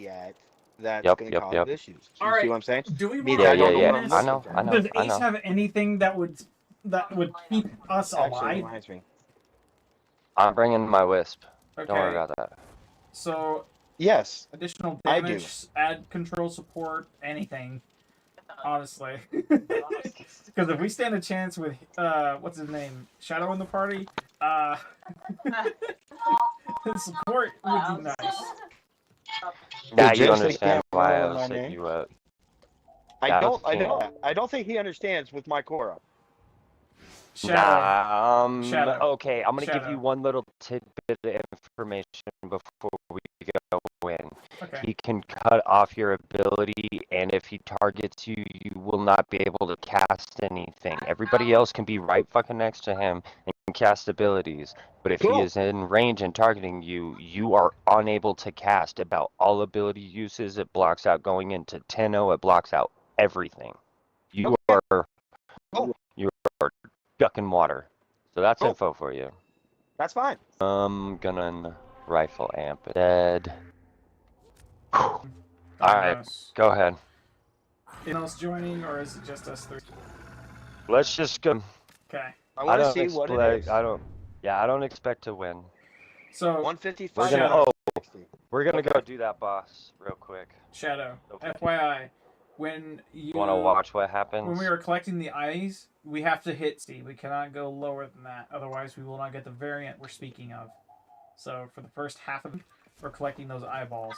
yet that's Yep, going to yep, cause yep. issues. All You see right. what I'm saying? Do we Me, want Yeah, I to yeah, don't know end what yeah. I'm this? I looking know, for. I know, Does I Ace know. have anything that would keep us Actually, alive? reminds me. I'm bringing my wisp. Don't worry Okay. about that. So Yes, additional I do. damage, add control support, anything. Honestly, because if we stand a chance with what's his name, Shadow in the party, uh, support would be nice. Now you Just understand can't why I remember was my hitting name. you up. I That was don't. I King. don't. I don't think he understands with my Cora. Shadow, Nah, Shadow, okay, I'm gonna give you Shadow. one little tidbit of information before we go in. Okay. He can cut off your ability, and if he targets you, you will not be able to cast anything. Everybody else can be right fucking next to him and can cast abilities, but if he Cool. is in range and targeting you, you are unable to cast. About all ability uses, it blocks out going into 10-0, it blocks out everything. You are Oh, you are ducking water. So that's cool. info for you. That's fine. Gunning rifle amp dead. Alright, go ahead. Anyone else joining, or is it just us three? Let's just go. Okay. I want to see what it is. I don't expect to win. So 155. We're gonna go do that boss real quick. Shadow. FYI, when you wanna watch what happens? When we are collecting the eyes, we have to hit C. We cannot go lower than that. Otherwise, we will not get the variant we're speaking of. So for the first half of it, we're collecting those eyeballs.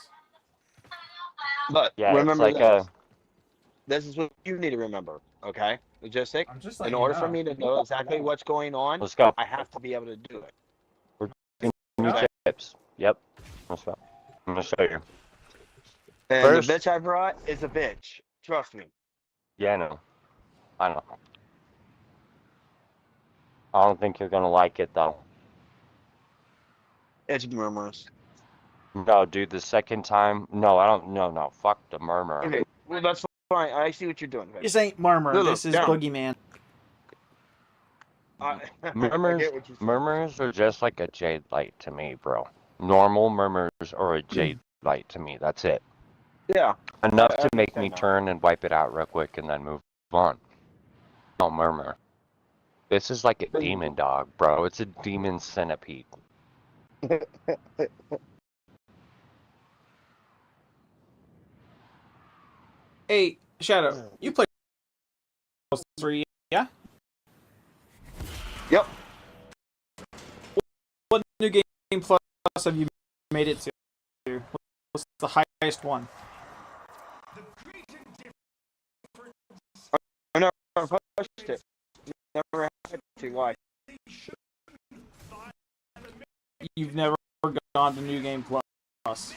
But yeah, remember it's like this is what you need to remember, okay? Logistic. I'm just In order for me to know exactly what's going on, let's go. I have to be able to do it. We're doing new tips. Yep. Let's go. I'm gonna show you. And First, the bitch I brought is a bitch. Trust me. Yeah, I know. I know. I don't think you're gonna like it though. It's murmurs. No, dude, the second time. No, I don't. No. Fuck the murmur. Okay, well that's fine. I see what you're doing. This ain't Murmur. Lulu, This is down. Boogeyman. Murmurs are just like a jade light to me, bro. Normal murmurs are a jade light to me. That's it. Yeah. Enough to make me turn and wipe it out real quick and then move on. No murmur. This is like a demon dog, bro. It's a demon centipede. Hey, Shadow, you play 3, yeah? Yep. What new game plus have you made it to? What's the highest one? I never pushed it. Never had to. Why? You've never gone to New Game Plus.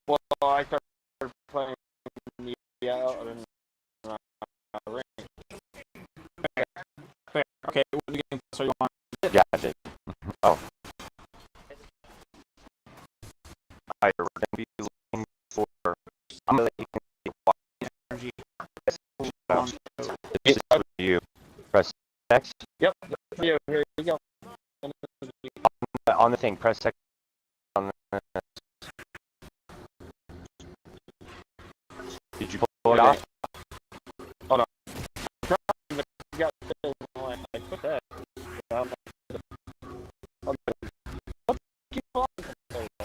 Well, I started playing ring. Fair. Okay, what New Game Plus are you on? Yeah, I did. Oh. Alright, we're gonna be looking for. I'm gonna let you energy. This is for you. Press X. Yep. Here you go. On the thing, press X. Did you pull it off? Hold on. I put that.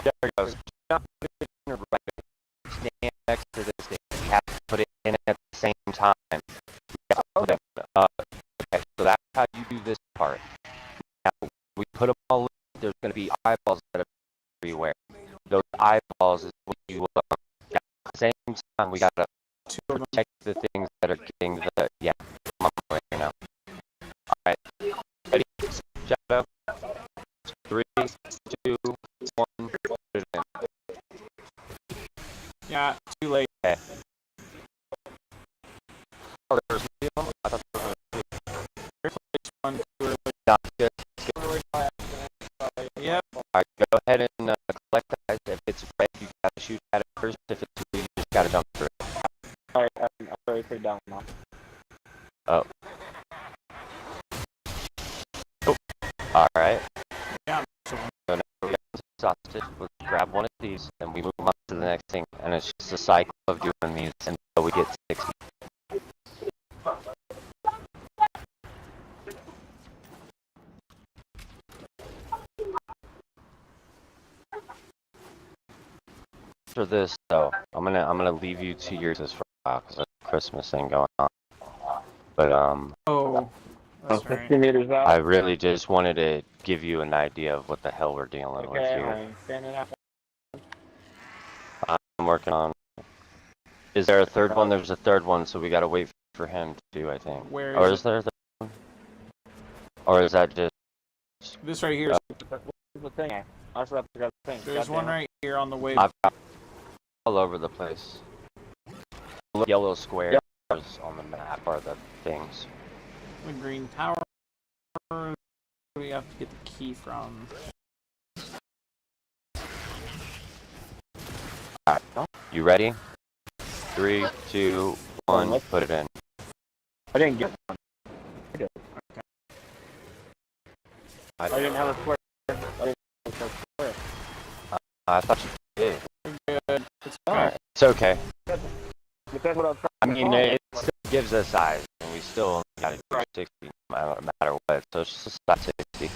There it goes. Stand next to this thing. You have to put it in at the same time. Okay, so that's how you do this part. Now, we put them all in. There's going to be eyeballs that are everywhere. Those eyeballs is what you will. At the same time, we got to protect the things that are getting the. Yeah, I'm right now. Alright. Ready? Shadow. 3, 2, 1. Put it in. Yeah, too late. Okay. Oh, there's 3 of them? I thought there were 2. One, too early. Not good. Yep. Alright, go ahead and collect that. If it's red, you gotta shoot at it first. If it's blue, you just gotta jump through it. Alright, I'm already put it down now. Oh. Oh. Alright. Yeah. So now we got sausage with grab one of these, and we move on to the next thing, and it's just a cycle of doing these until we get 60. For this though, I'm gonna leave you to your for a while because there's a Christmas thing going on. But Oh, that's right. 50 meters out. I really just wanted to give you an idea of what the hell we're dealing with here. I'm standing up. I'm working on. Is there a third one? There's a third one, so we gotta wait for him to do, I think. Where Or is is there a third one? Or is that just? This right here. The thing. I forgot the thing. There's one right here on the way. I've got all over the place. Yellow squares on the map are the things. The green tower. Where do we have to get the key from? Alright, you ready? 3, 2, 1, put it in. I didn't get one. Okay. I didn't have a square. I didn't have a square. I thought you did. We're good. It's okay. Alright, it's okay. But that's what I was I trying to mean, call. it still gives us eyes, and we still gotta do 60 no matter what, so it's just about 60.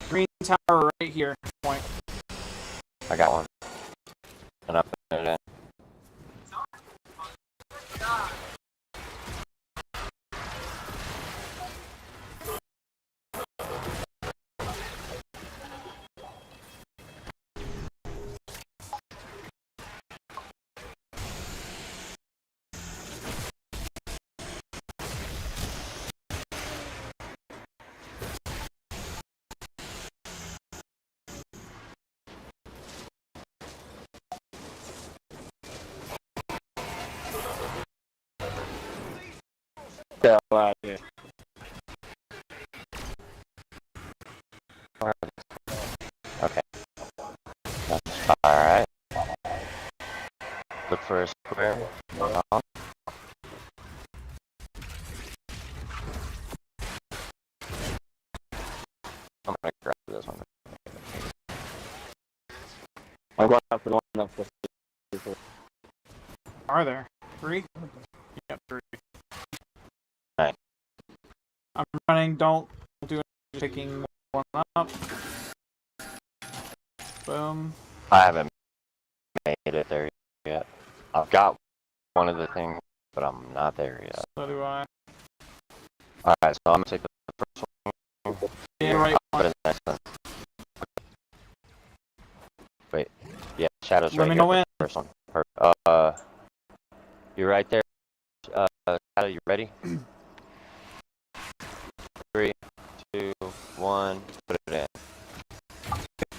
Green tower right here. Point. I got one. And I put it in. Hell out here. Okay. Alright. Look for a square. I'm gonna grab this one. I'm going after the one up the. Are there 3? Yep, 3. Alright. I'm running. Don't do it. Just picking one up. Boom. I haven't made it there yet. I've got one of the things, but I'm not there yet. So do I. Alright, so I'm gonna take the first one. Yeah, right. I'll put it in the next one. Wait. Yeah, Shadow's Let right me here. know when. First one. You're right there. Shadow, you ready? 3, 2, 1, put it in.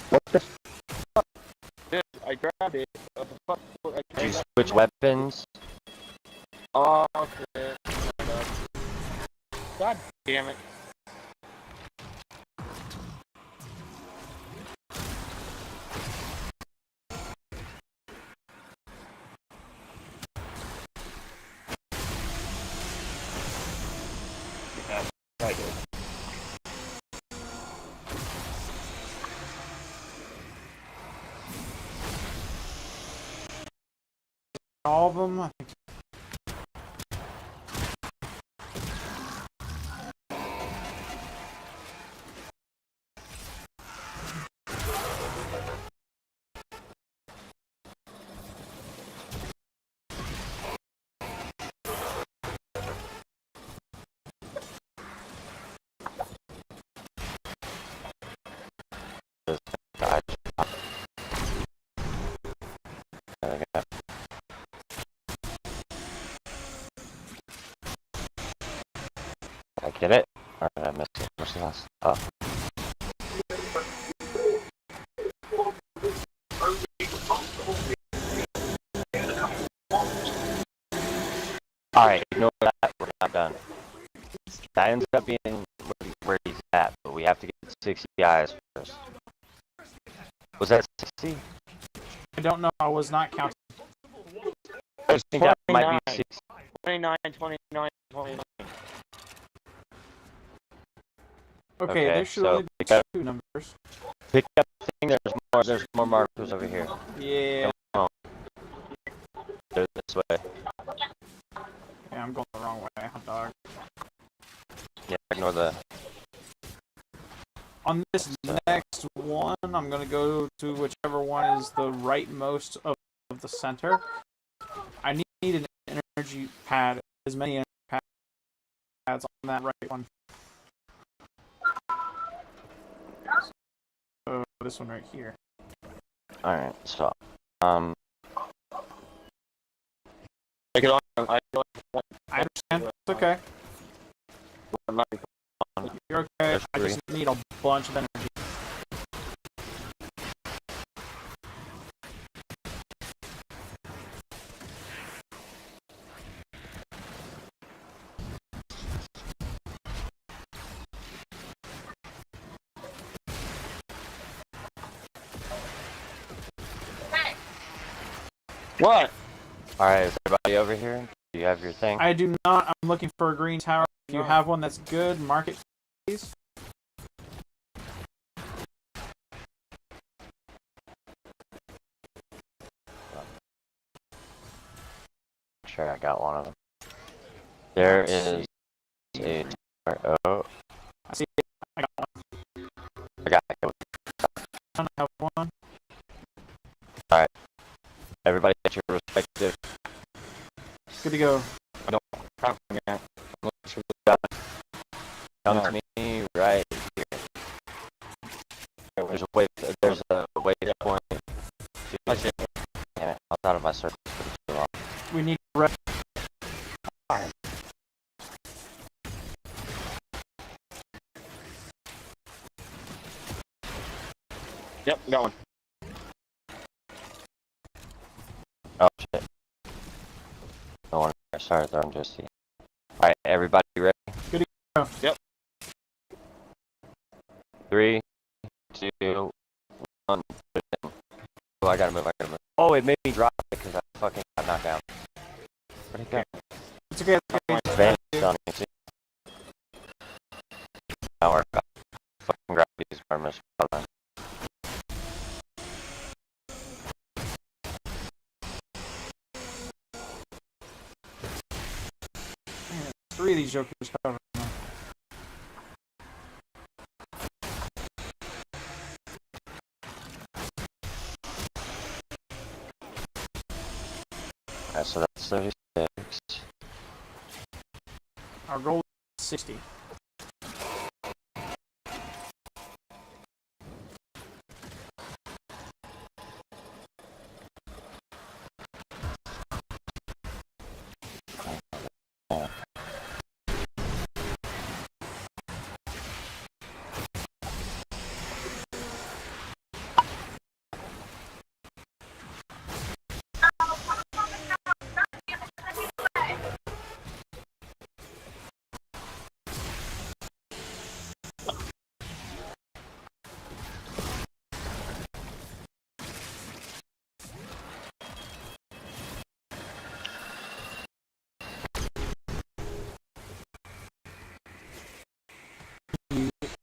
What the fuck? Dude, I grabbed it. What the fuck? Did you switch weapons? Oh, shit. God damn it. Yeah, I did. All of them. I think. Did I get it? Or did I miss it? Where's the last? Oh. Alright, ignore that. We're not done. That ends up being where he's at, but we have to get 60 eyes first. Was that 60? I don't know. I was not counting. I think that might be 60. 29, 29, 29. Okay, Okay, there should so only be pick up- 2 numbers. Pick up the thing, there's There's more markers over here. Yeah. Come on. They're this way. Yeah, I'm going the wrong way, hot dog. Yeah, ignore the. On this next one, I'm gonna go to whichever one is the rightmost of the center. I need an energy pad, as many energy pads on that right one. So this one right here. Alright, so. Take it on. I understand. It's okay. You're okay. There's I just need a bunch of energy. What? Alright, is everybody over here? Do you have your thing? I do not. I'm looking for a green tower. If you have one that's good, mark it, please. Sure, I got one of them. There is a tower. Oh, I see it. I got one. I got it. I have one. Alright. Everybody get your respective. Good to go. Come to me right here. There's a waypoint. Damn it, I was out of my circle for too long. We need red. Yep, got one. Oh shit. No one. Sorry, I'm just. Alright, everybody ready? Good to go. Yep. 3, 2, 1. Oh, I gotta move. Oh, it made me drop it because I fucking got knocked down. Where'd it go? It's okay. It's okay. It's vanished on me, too. Don't worry about it. Fucking grab these armors. Three of these jokers covered. Alright, so that's 36. Our goal is 60.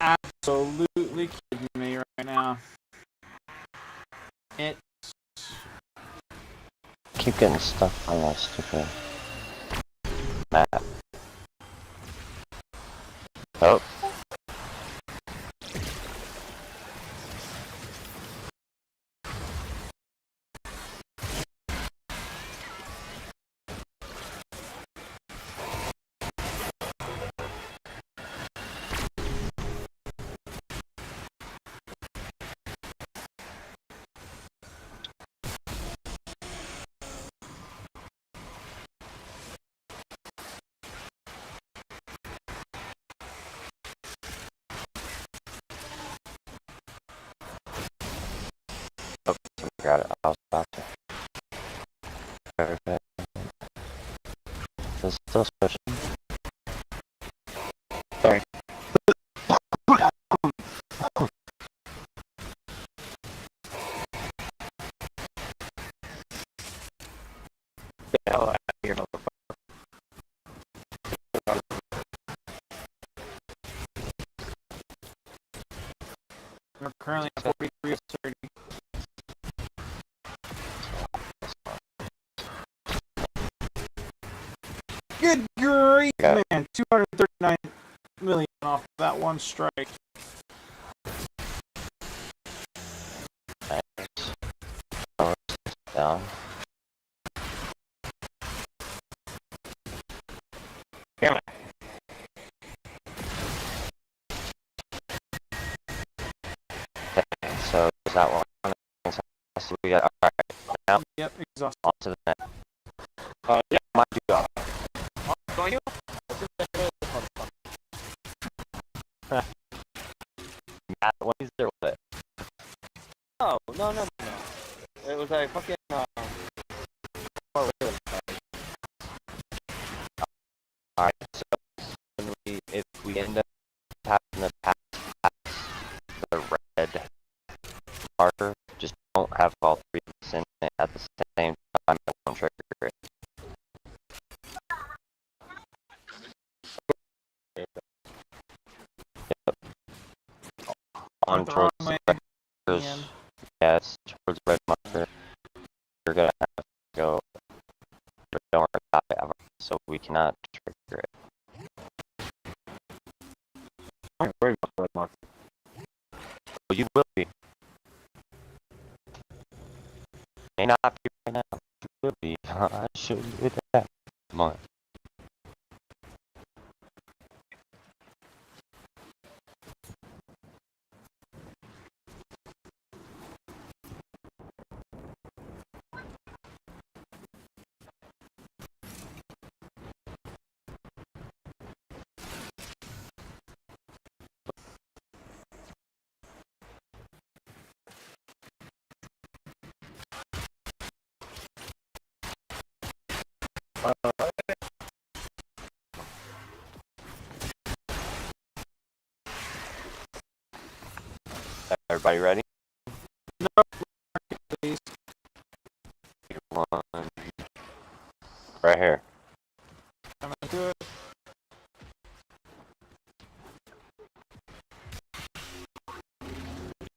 Absolutely kidding me right now. It. Keep getting stuck on that stupid map. Oh. Oh, got it. I was about to. Everybody. This is still special. Sorry. Get the hell out of here, motherfucker. We're currently at 43 of 30. Good grief, Yeah. man! 239 million off that one strike. Nice. Oh, down. Damn it. Okay, so is that one? So we got, all right. Now Yep, exhausted. on to the next. Yeah. Mind you up. Going you? Matt, what is there with it? No. It was a fucking, Alright, so when if we end up having to pass the red marker, just don't have all three of us in it at the same time. It won't trigger it. Yep. On Went the towards wrong way the red again. yeah, it's towards the red marker. You're gonna have to go, but don't worry about it ever, so we cannot trigger it. I'm worried about the red mark. Well, you will be. May not be right now. You will be. I show you that. Come on. Everybody ready? No, please. One. Right here. I'm gonna do it.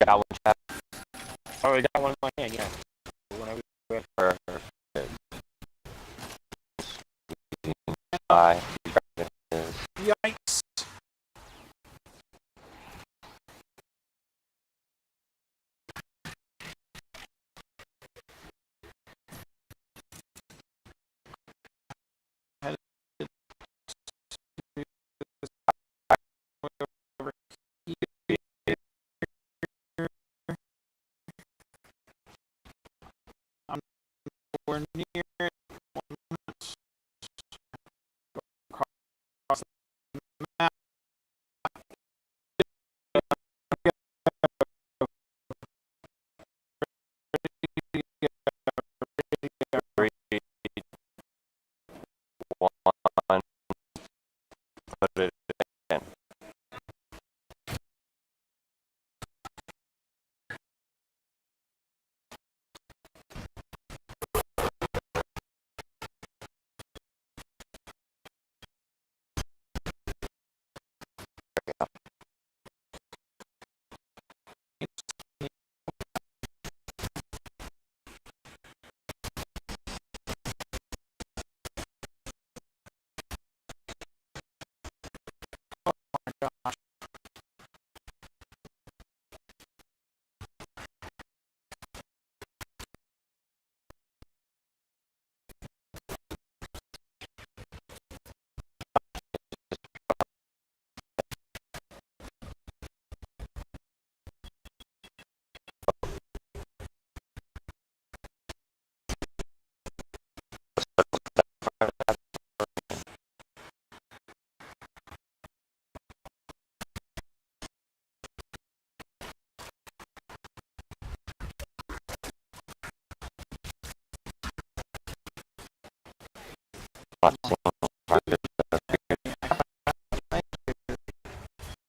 Got one chap. I already got one in my hand, yeah. Whenever you're ready. Perfect. Bye. Yikes. We're near it. 1 minute. Across the map. Three, one. Put it in.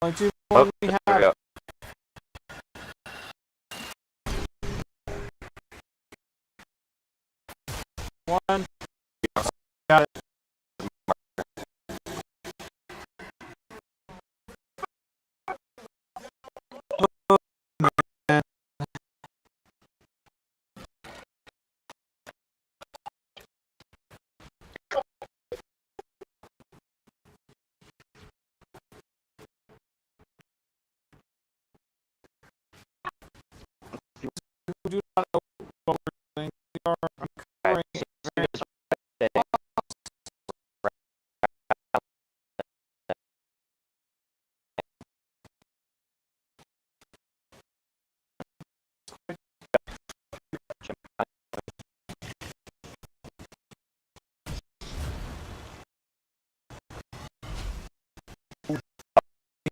Only 2 Oh, more we there have. we go. One. Got it. who do not know what we're doing, we are uncovering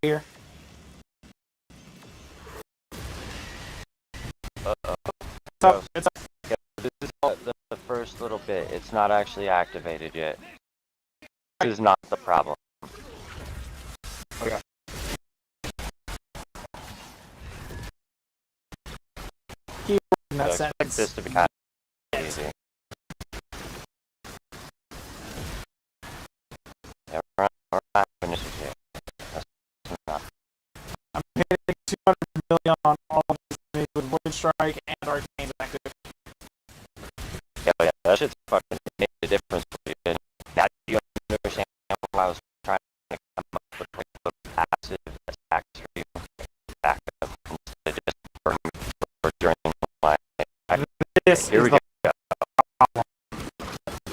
here. It's up. Yeah, this is the first little bit. It's not actually activated yet. This is not the problem. Okay. Keep in that So expect sentence. this to be kind of easy. Yeah, we're not finished yet. That's not. I'm hitting 200 million on all of these enemies with Word Strike and Arcane's active. Yeah, that shit's fucking made a difference for you. And now you understand why I was trying to come up with like a passive attacks for you. Back up instead of just burning or during my. This Here is we the go.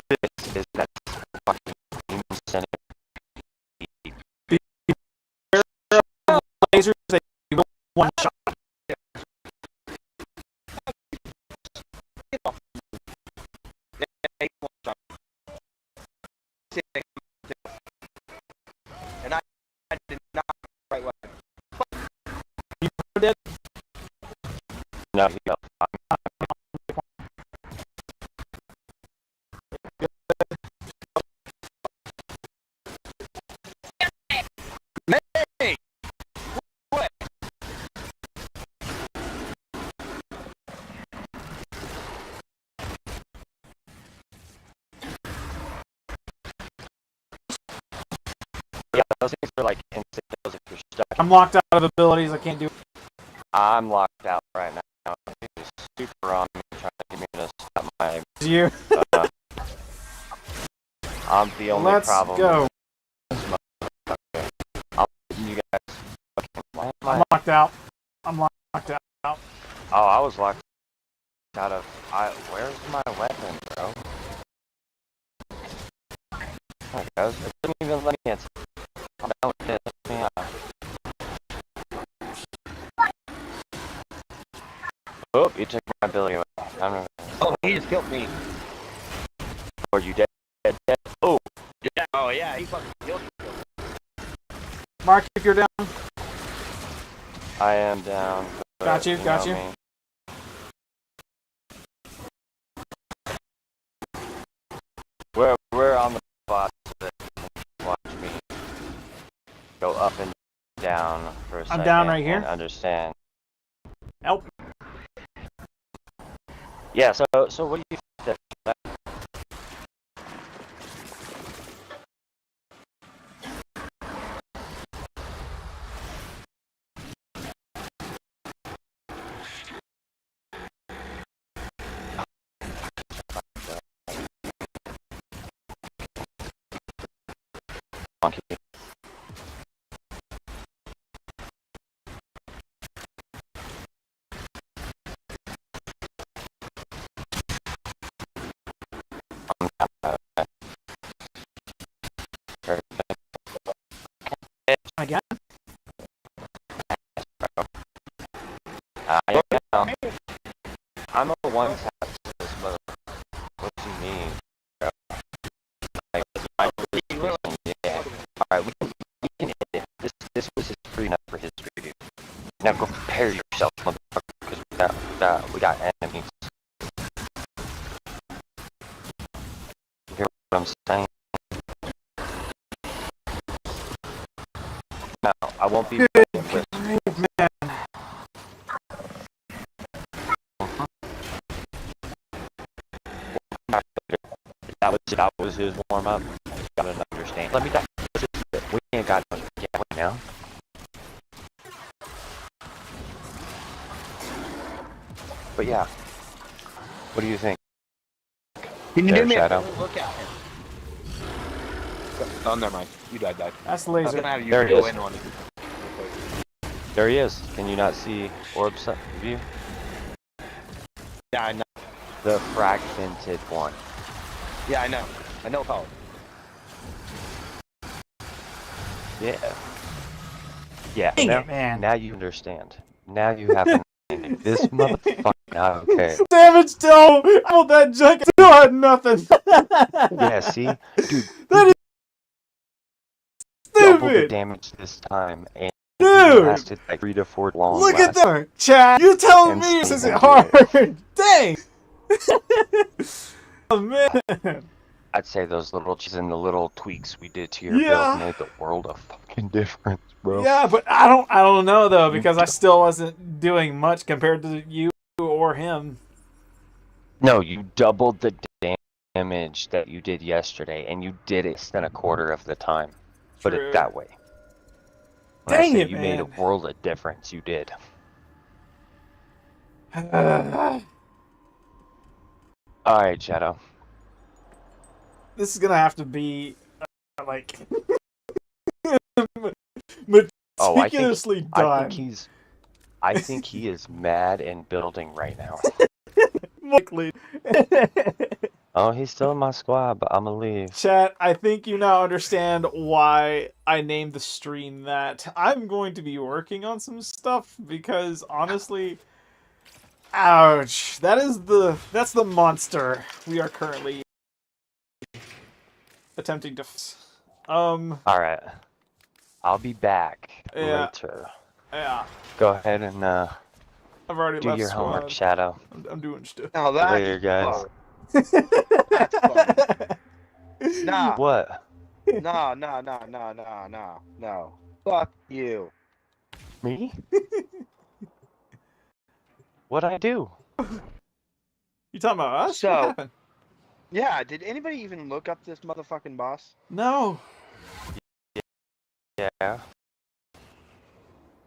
This is that fucking incentive. lasers. They will one shot. And I did not right way. You did. No, he go. Hey! What? Yeah, those things are like instant kills if you're stuck. I'm locked out of abilities. I can't do. I'm locked out right now. He's super on me, trying to get me to stop my. You. I'm the only Let's problem. go. I'm you guys. Okay, why am I'm I? locked out. I'm locked out. Oh, I was locked out of. Where's my weapon, bro? Oh, guys, it didn't even let me. I'm down with this. Yeah. Oh, you took my ability away. Oh, he just killed me. Are you dead? Dead? Oh, Yeah. Oh, yeah, he fucking killed me. Mark, if you're down. I am down. Got you, got you. Me. We're on the boss that watch me go up and down for a second. I'm down right here. And understand. Help. Yeah. So what do you think? Monkey. Again? Yeah. I'm a one tap to this mother. What do you mean, bro? Like, yeah. Alright, we can hit it. This was his free enough for history, dude. Now go prepare yourself, motherfucker, because we got enemies. You hear what I'm saying? No, I won't be with Man. that was his warm up. Gotta understand. Let me die. We ain't got no now. But yeah. What do you think? Can you There, give me Shadow. a look at him? Oh, never mind. You died. That's the I was laser. gonna have you There it go is. in on it. There he is. Can you not see Orb's view? Yeah, I know. The fragmented one. Yeah, I know. I know how. Yeah. Yeah. Dang now, it, man. now you understand. Now you have an understanding. This motherfucker. Okay. Damage still. Oh, that junk still had nothing. Yeah. See, dude. That is Double the stupid. damage this time, and he Dude. lasted like 3 to 4 long Look at lasts. that, Chad. You're telling And me this still isn't won't do hard. Dang. Oh, man. I'd say those little changes and the little tweaks we did to your Yeah. build made the world of fucking difference, bro. Yeah, but I don't know though, because I still wasn't doing much compared to you or him. No, you doubled the damage that you did yesterday, and you did it less than a quarter of the time. Put True. it that way. When Dang I say it, you made a man. world of difference, you did. Alright, Shadow. This is gonna have to be like Oh, meticulously done. I think he is mad and building right now. Likely. Oh, he's still in my squad, but I'm gonna leave. Chat, I think you now understand why I named the stream that. I'm going to be working on some stuff because honestly, ouch. That's the monster we are currently attempting to Alright. I'll be back Yeah. later. yeah. Go ahead and I've already do left your homework, squad. Shadow. I'm doing stuff. Now that's Later, guys. fun. That's fun. Nah. What? No. Fuck you. Me? What'd I do? You talking about us? So- What happened? Yeah, did anybody even look up this motherfucking boss? No, Yeah.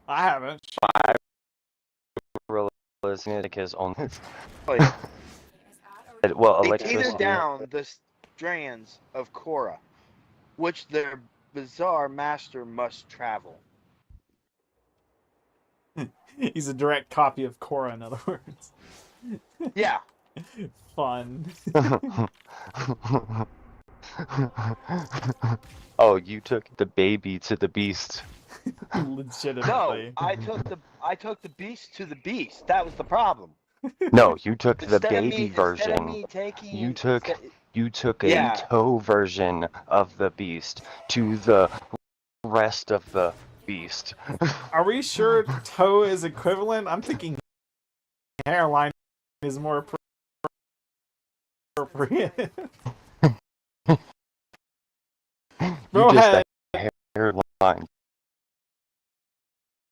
I haven't. I realizing it because only. Like, Well, they electricity. teeter down the strands of Korra, which their bizarre master must travel. He's a direct copy of Korra, in other words. Yeah. Fun. Oh, you took the baby to the beast. No, Legitimately. I took the beast to the beast. That was the problem. No, you took the Instead of baby me version. taking, You took Yeah. a toe version of the beast to the rest of the beast. Are we sure toe is equivalent? I'm thinking hairline is more appropriate. Go You just ahead. a hairline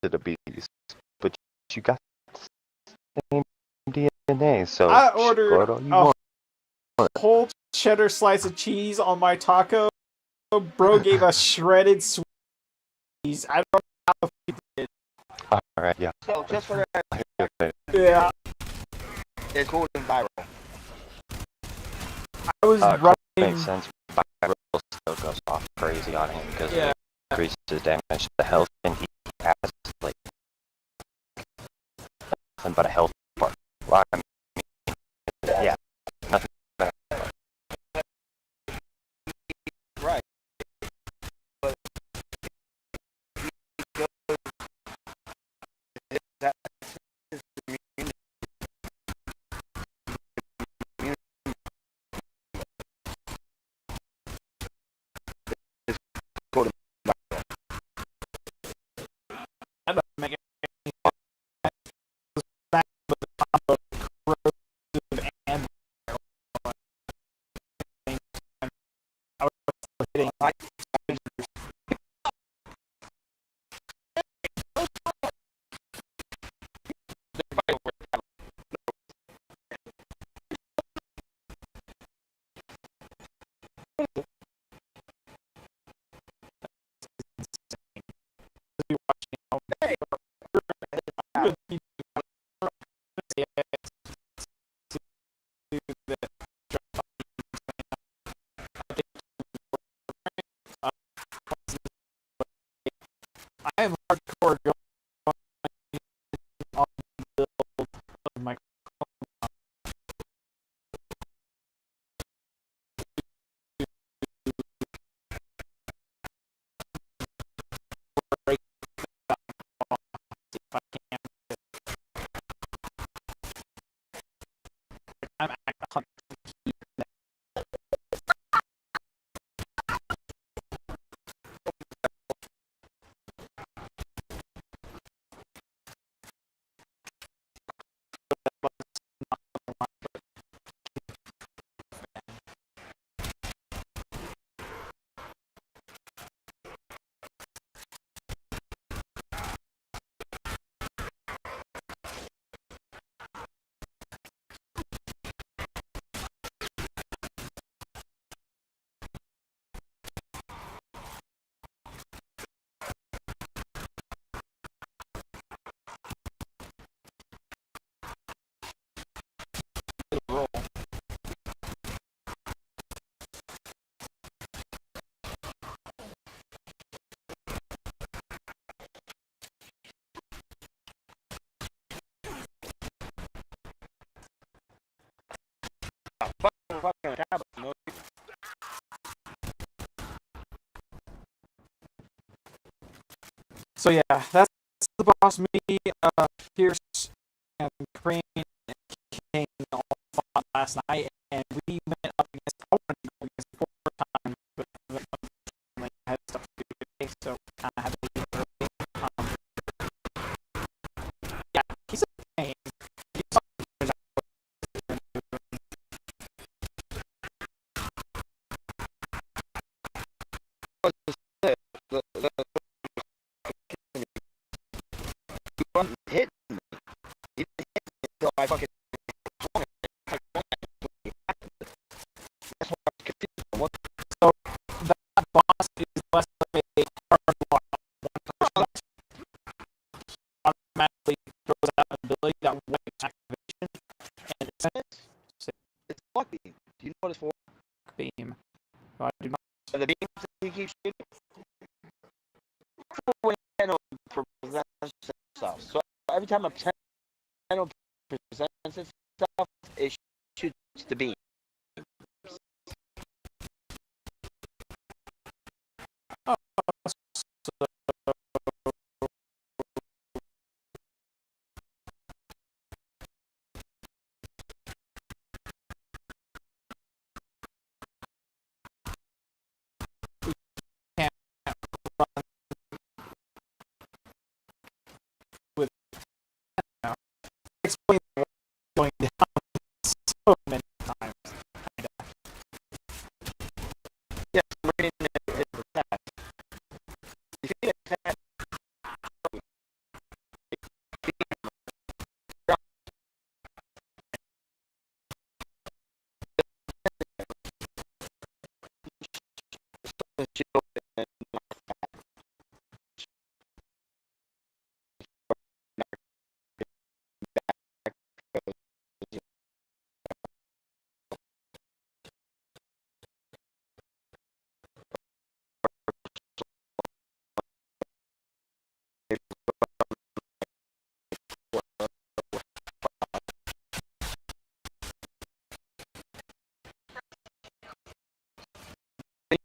to the beast, but you got the same DNA, so I go ordered ahead all you a want. whole cheddar slice of cheese on my taco. Bro gave us shredded cheese. I don't know how he did. All right, yeah. So just for that, Yeah, it's going viral. I was Makes running. sense. Viral still goes off crazy on him because Yeah. it increases damage to health, and he has like nothing but a health bar. Well, I mean, yeah, nothing but Right. But that is the immunity. It's going viral. I don't make it back with the combo hunt. Fucking tablet, no. So yeah, that's the boss. Me, Pierce, and Crane and King all fought last night, and we went up against. I wanted to go against 4 times, but unfortunately I had stuff to do today, so I had to leave early. Yeah, he's a pain. He wasn't hitting me. He didn't hit me until I fucking swung it. That's why I was confused. What So that boss is less of a hard block. One person automatically throws out an ability that wipes activation, and it's it's block beam. Do you know what it's for? beam. So I do not. The beams that he keeps shooting? For when Nintendo presents itself. So every time a Nintendo presents itself, it shoots the beam. Oh, so can't run with now. Explain what's going down so many times. Yeah, I'm reading it attack. If you attack,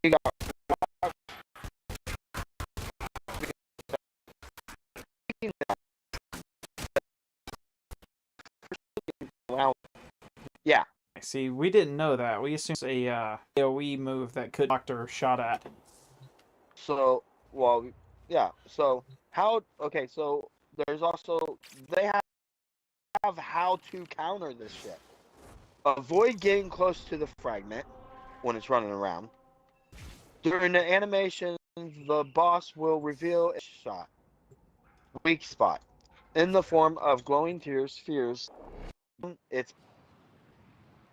you got well, yeah. See, we didn't know that. We assumed it was a AoE move that could doctor shot at. So, well, yeah. So how? Okay. So there's also they have how to counter this shit. Avoid getting close to the fragment when it's running around. During the animation, the boss will reveal a shot, weak spot, in the form of glowing tears, spheres. It's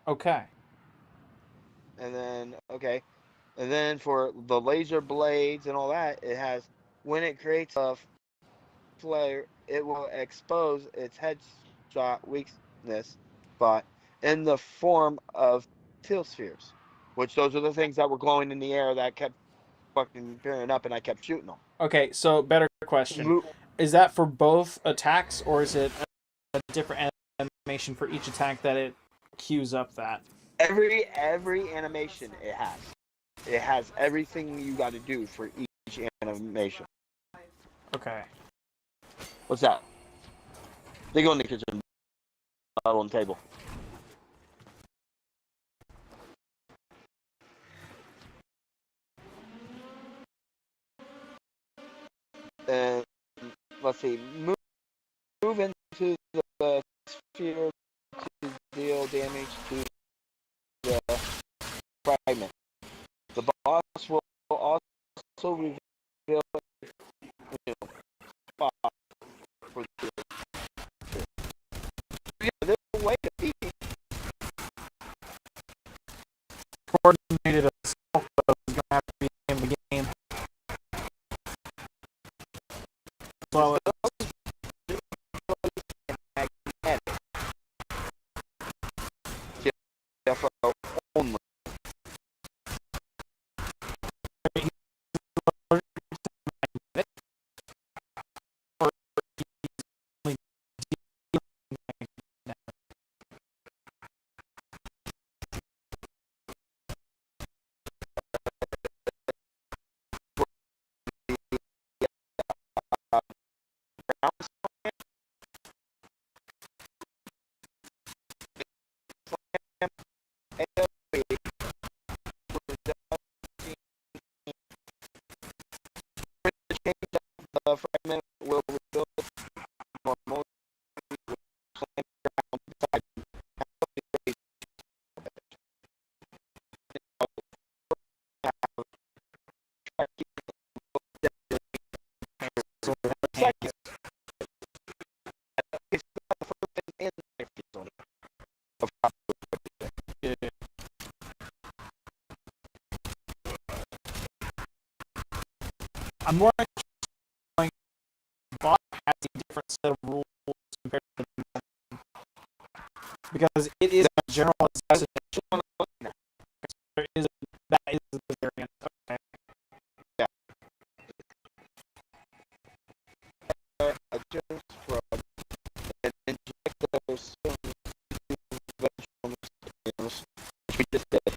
Okay. and then for the laser blades and all that, it has when it creates a flare, it will expose its headshot weakness spot in the form of teal spheres, which those are the things that were glowing in the air that kept fucking appearing up, and I kept shooting them. Okay, so better question. Is that for both attacks, or is it a different animation for each attack that it queues up that? Every animation it has everything you got to do for each animation. Okay. What's that? They go in the kitchen, bottle and table. and let's see, move into the sphere to deal damage to the fragment. The boss will also reveal spot for the yeah, there's a way to beat me. Coordinated assault though is gonna have to be in the game. Well, Only. The fragment will rebuild more I'm more going bot has a different set of rules compared to the because it is a general assassination. There is that is the variant. Okay. Yeah. Just from and inject those vegetables, which we just did.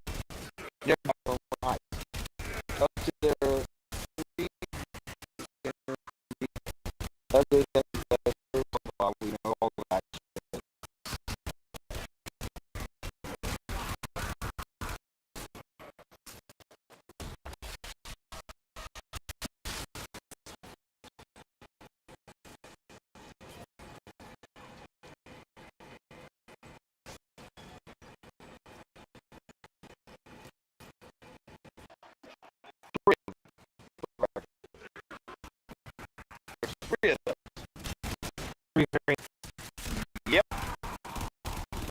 You're not going to lie. Up to their other than the we know all of that. Three of them. Yep.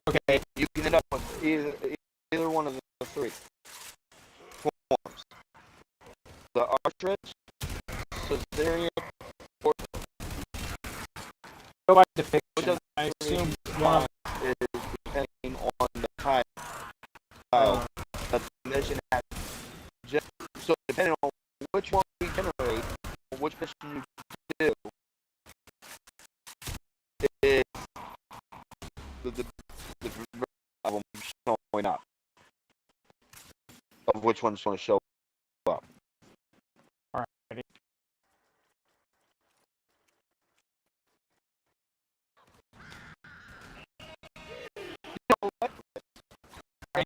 Okay, you can end up with either one of the three forms. The ostrich, Caesarean, or Go by depiction. I assume one is depending on the type that the mission has. Just so depending on which one we generate, or which mission you do, is the problem showing up of which one's going to show up. All right. Ready?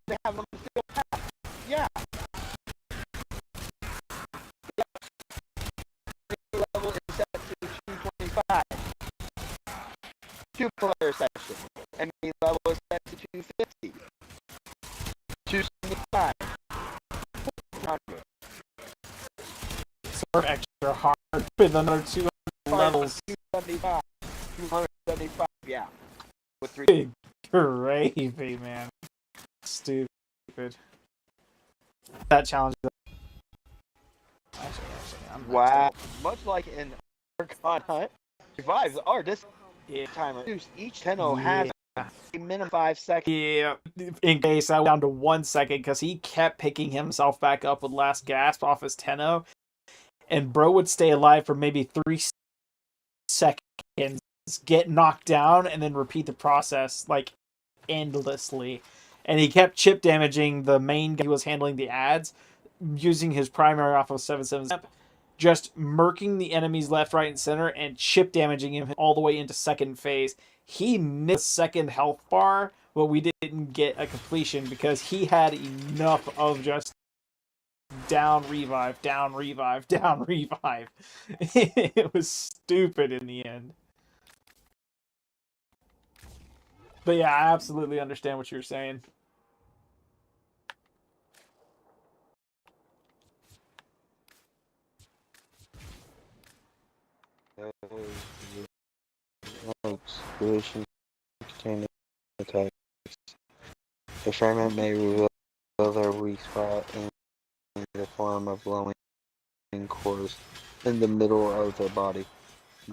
They have them still pass. Yeah. Level is set to 225. 2-player session. Enemy level is set to 250. 275. 400. Sort of extra hard with another 200 levels. 275. 275, yeah. With 3. Big gravy, man. Stupid. That challenge. Actually, I'm Wow. Much like in Archon Hunt, revives are this Yeah. timer. Each Tenno has a minimum 5 seconds. Yeah. In case I went down to 1 second because he kept picking himself back up with last gasp off his Tenno, and bro would stay alive for maybe 3 seconds, get knocked down, and then repeat the process like endlessly. And he kept chip damaging the main guy who was handling the ads, using his primary off of 7/7, just murking the enemies left, right, and center, and chip damaging him all the way into second phase. He missed second health bar, but we didn't get a completion because he had enough of just down, revive, down, revive, down, revive. It was stupid in the end. But yeah, I absolutely understand what you're saying. Notes. Solution containing attacks. The fragment may reveal their weak spot in the form of glowing cores in the middle of the body.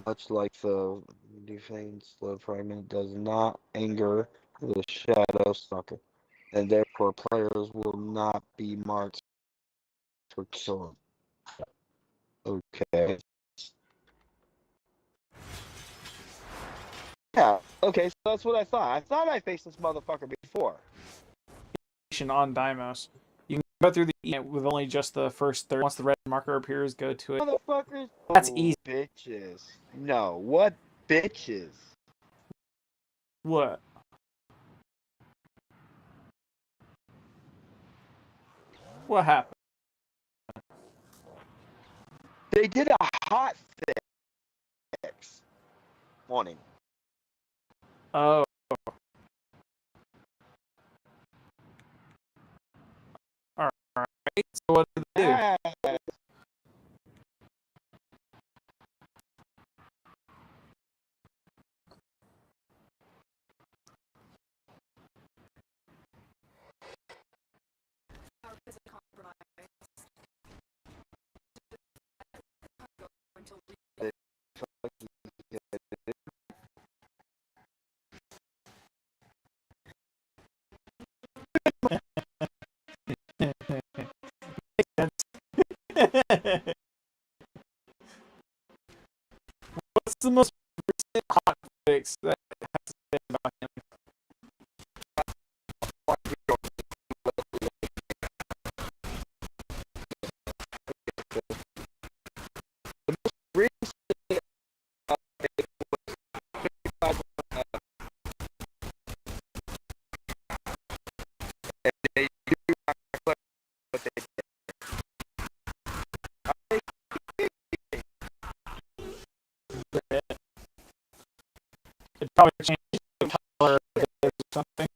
Much like the defense, the fragment does not anger the shadow stalker, and therefore players will not be marked for killing. Okay. Yeah, okay, so that's what I thought. I thought I faced this motherfucker before. On Deimos. You can go through the with only just the first third. Once the red marker appears, go to it. Motherfuckers. That's Oh, easy. Bitches. No, what bitches? What? What happened? They did a hot fix on him. Oh. Alright. So what did they do? Ah, What's the most recent hot fix that has to say about him? It probably changed the color or something.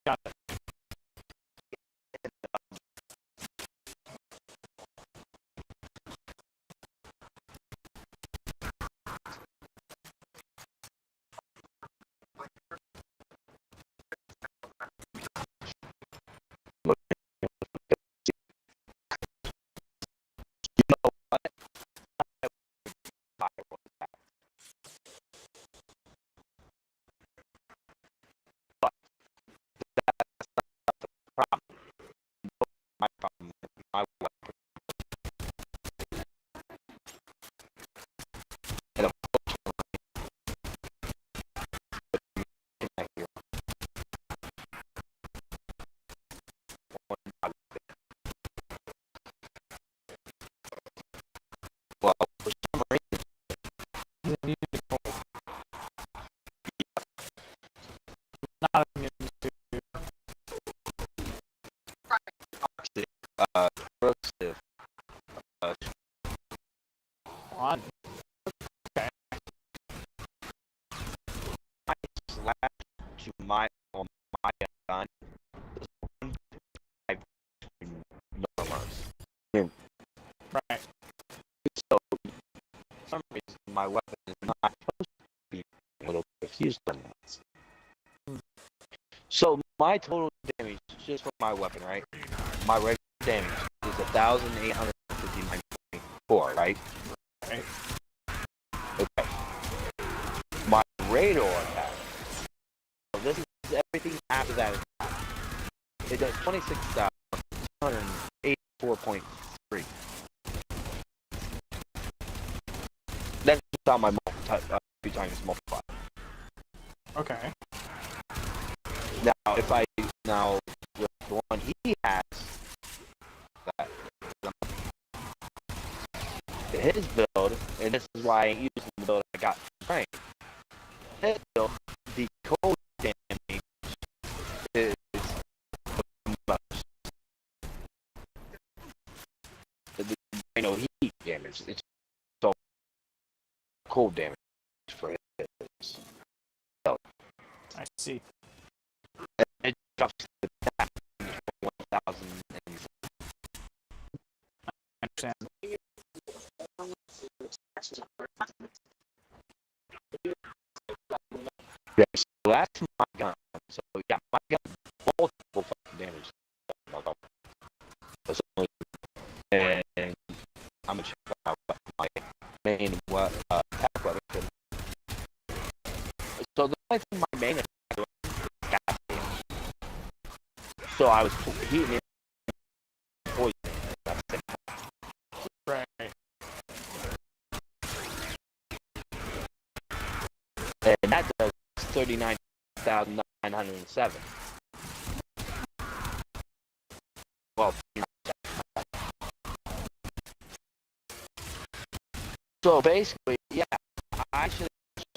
Got it. Fun. Okay. I slash to my gun. I normals. Right. So for some reason my weapon is not supposed to be a little confused on that. So my total damage just for my weapon, right? My regular damage is 1,859.4, right? Right. Okay. My radar attack. So this is everything after that. It does 26,284.3. That's how my few times multiplied. Okay. Now, if I with the one he has, that his build, and this is why I ain't using the build I got from Frank. His build, the cold damage is the most. Heat damage. It's so cold damage for his. So, I see. it drops to 1,000. I understand. Yeah, so that's my gun. So yeah, my gun multiple fucking damage. And I'm gonna check out my main attack weapon. So the only thing my main attack weapon is gas damage. So I was heating it poison. Right. And that does 39,907. Well, so basically, yeah, I should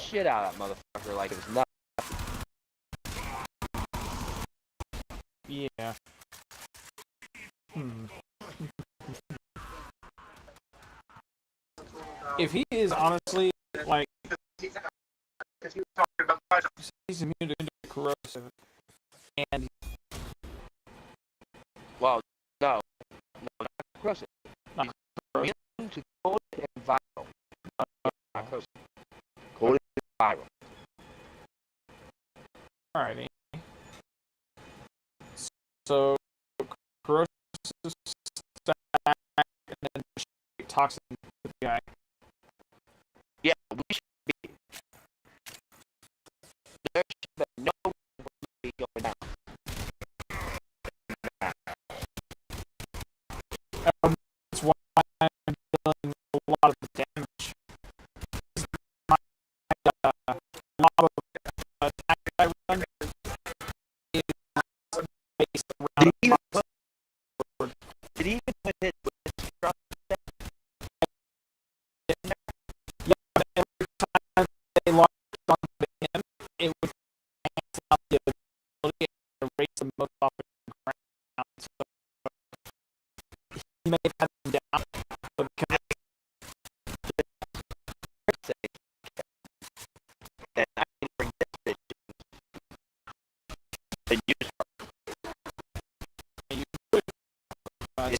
shit out of that motherfucker like it was nothing. Yeah. If he is honestly like he's immune to corrosive, and Well, no, not corrosive. Not He's immune to cold and viral. Not corrosive. Cold and viral. alrighty. So corrosive stack, and then toxin to the guy. Yeah, we should be. There should be no way going down. That's why I'm dealing a lot of the damage. My lot of attack I run is based around Did he even put his truck every time they locked onto him, it would cancel out the ability to erase the most off the ground. So he may have had them down, but because and I can bring this bitch and use you could, I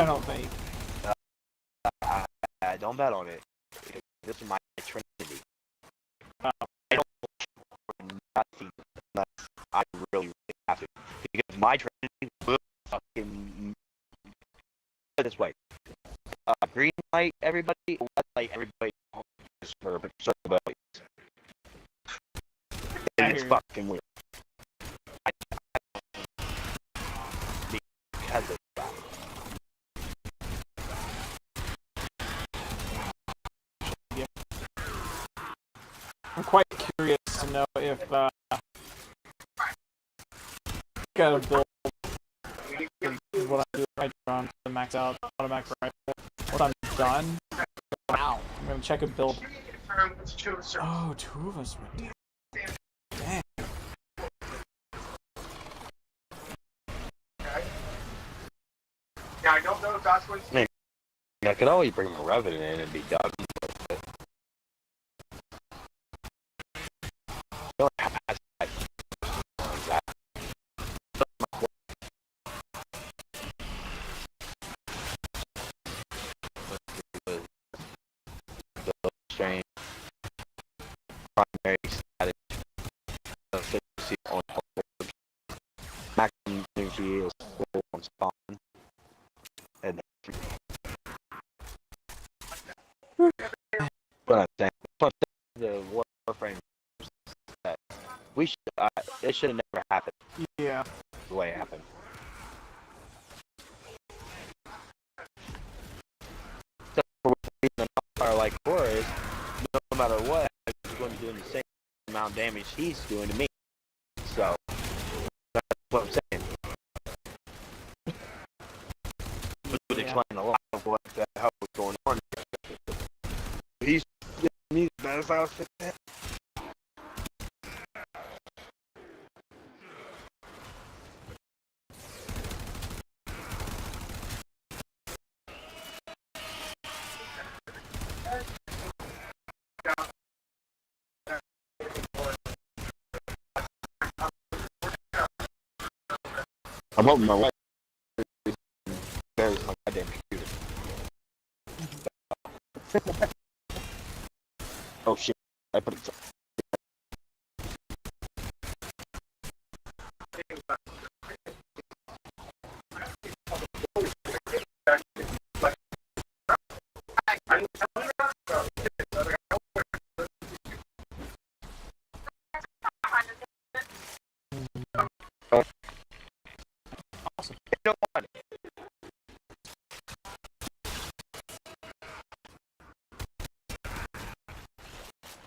don't think. I don't bet on it. This is my trinity. Oh. I don't for nothing unless I really, really have to. Because my trinity will fucking put it this way. Green light everybody, red light everybody just for certain abilities. I And it's hear you. fucking weird. Because of that. I'm quite curious to know if got a build is what I do if I draw to max out automatic rifle. Once I'm done, wow, I'm gonna check a build. Oh, two of us went down. Dang. Yeah, I don't know if that's what I could always bring my Revenant in and be done with it. You don't have to pass that. The strain primary status efficiency on maximum energy is full on spawn and but I'm saying plus the Warframe that we should it should have never happened Yeah. the way it happened. So for even a like Core is no matter what he's going to do the same amount of damage he's doing to me. So that's what I'm saying. Which would explain a lot of what the hell was going on. He's giving me the best outfit. I'm hoping my wife buries my goddamn computer. Oh shit! I put it. Awesome. You know what?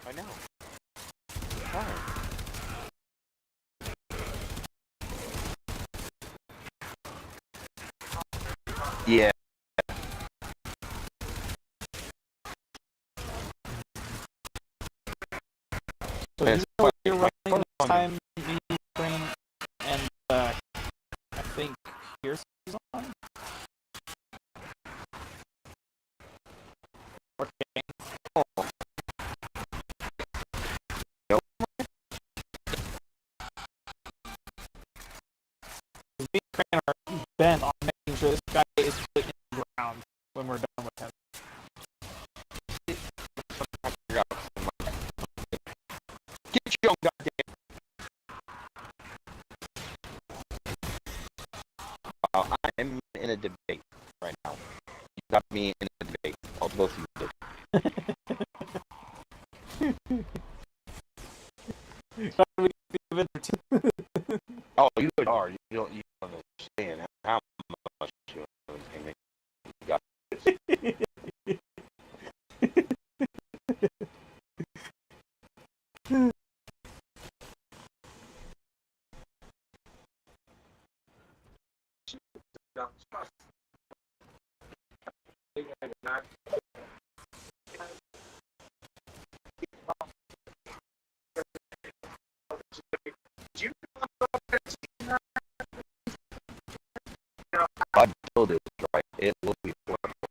I know. Fine. Yeah. So you know you're running this time mini train and I think Pierce is on. Okay. Me and Crane are bent on making sure this guy is put in the ground when we're done with him. Get your goddamn. I'm in a debate right now. You got me in a debate. I'll both of you did. Oh, you are. You don't understand how much you got this. I build it right. It will be wonderful.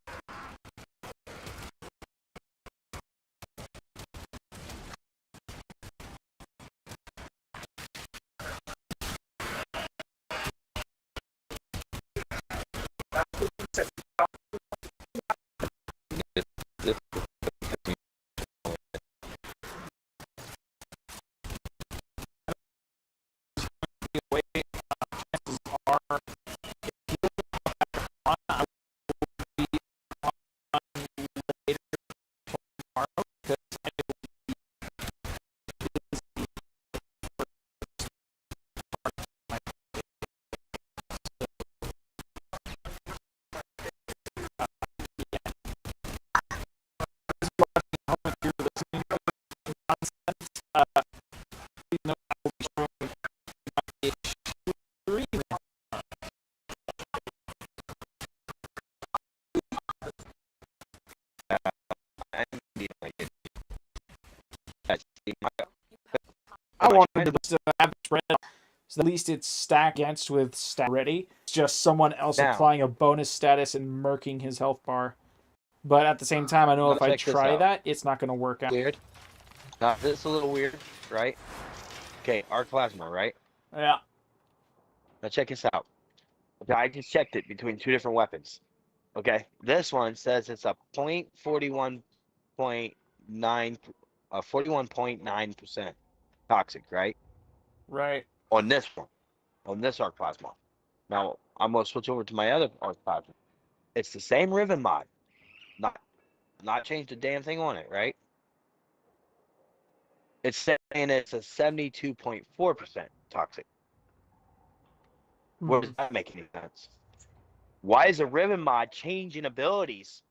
I wanted to have it spread so at least it's stacked against with stat ready. It's just someone else Now. applying a bonus status and murking his health bar. But at the same time, I know Now if I check this try out. that, it's not going to work out. Weird. Now this is a little weird, right? Okay, arc plasma, right? Yeah. Now check this out. Okay, I just checked it between two different weapons. Okay, this one says it's a 41.9% toxic, right? Right. On this one, on this arc plasma. Now I'm gonna switch over to my other arc plasma. It's the same ribbon mod, not change the damn thing on it, right? It's saying it's a 72.4% toxic. Where does that make any sense? Why is a ribbon mod changing abilities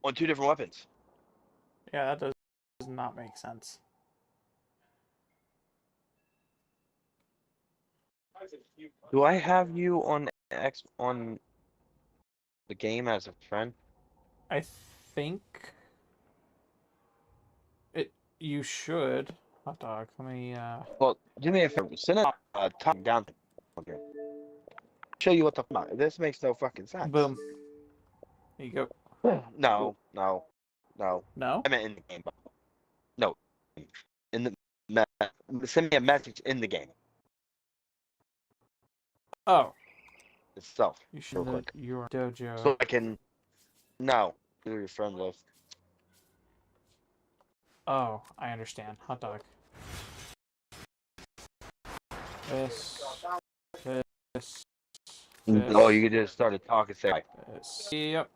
on two different weapons? Yeah, that does not make sense. Do I have you on on the game as a friend? I think you should. Hot dog. Let me. Well, do me a favor. Send a top down. Okay. Show you what the fuck. This makes no fucking sense. Boom. There you go. No. No. I meant in the game. No. In the send me a message in the game Oh. itself. You should Real look quick. your dojo. So I can. No. Do your friend list. Oh, I understand. Hot dog. This. This. Oh, you could just start talking. Say. Hi. This. Yep.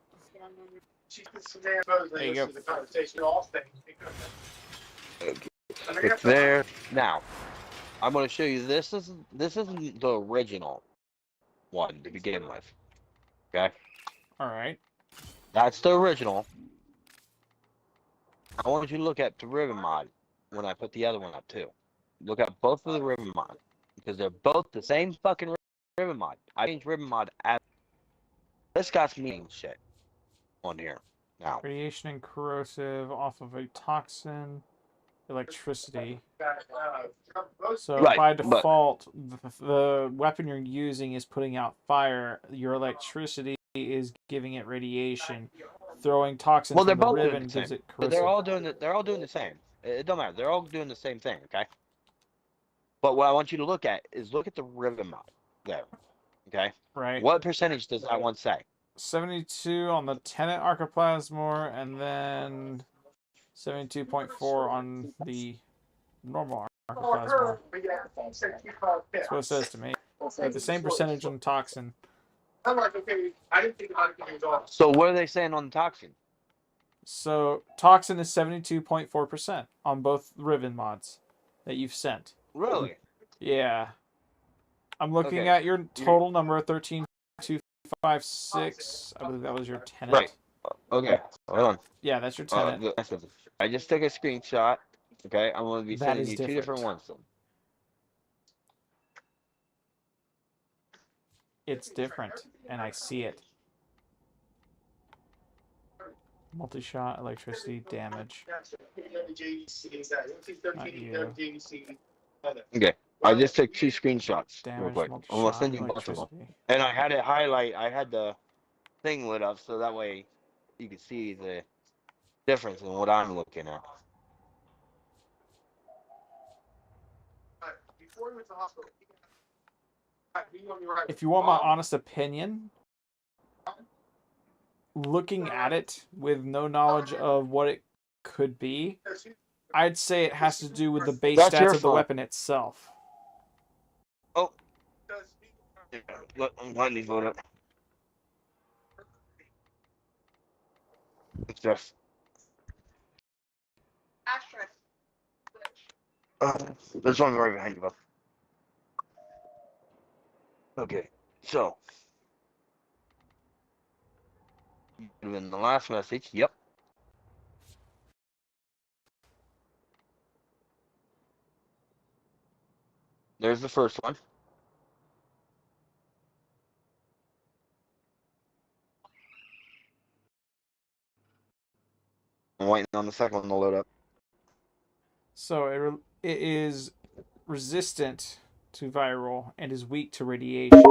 There you go. It's there now. I'm going to show you. This isn't the original one to begin with. Okay, All right. that's the original. I want you to look at the ribbon mod when I put the other one up too. Look at both of the ribbon mod because they're both the same fucking ribbon mod. I changed ribbon mod as this got meaning shit on here now. Radiation and corrosive off of a toxin. Electricity. So Right, by but- default, the weapon you're using is putting out fire. Your electricity is giving it radiation. Throwing toxins Well, they're from the both doing ribbon the gives same. it But corrosive. they're all doing the same. It don't matter. They're all doing the same thing. Okay. But what I want you to look at is look at the ribbon mod there. Okay. Right. What percentage does that one say? 72 on the Tenet Archiplasmor, and then 72.4 on the normal Archiplasmor. That's what it says to me. They're the same percentage on toxin. So what are they saying on the toxin? So toxin is 72.4% on both ribbon mods that you've sent. Really? Yeah. I'm looking Okay. at your total number, 13,256. I believe that was your Tenet. Right. Okay. Hold on. Yeah, that's your Tenet. I just took a screenshot. Okay. I'm going to be That sending is you two different. different ones. It's different, and I see it. Multi-shot, electricity, damage. Not you. Okay. I just took two screenshots real Damage, quick. I'm going to multi-shot, send you both of them. electricity. And I had it highlight. I had the thing lit up so that way you could see the difference in what I'm looking at. If you want my honest opinion, looking at it with no knowledge of what it could be, I'd say it has to do with the base That's your stats of the fault. weapon itself. Oh. Look, I'm letting these load up. It's just. There's one right behind you, bud. Okay, so. In the last message, yep. There's the first one. I'm waiting on the second one to load up. So it is resistant to viral and is weak to radiation.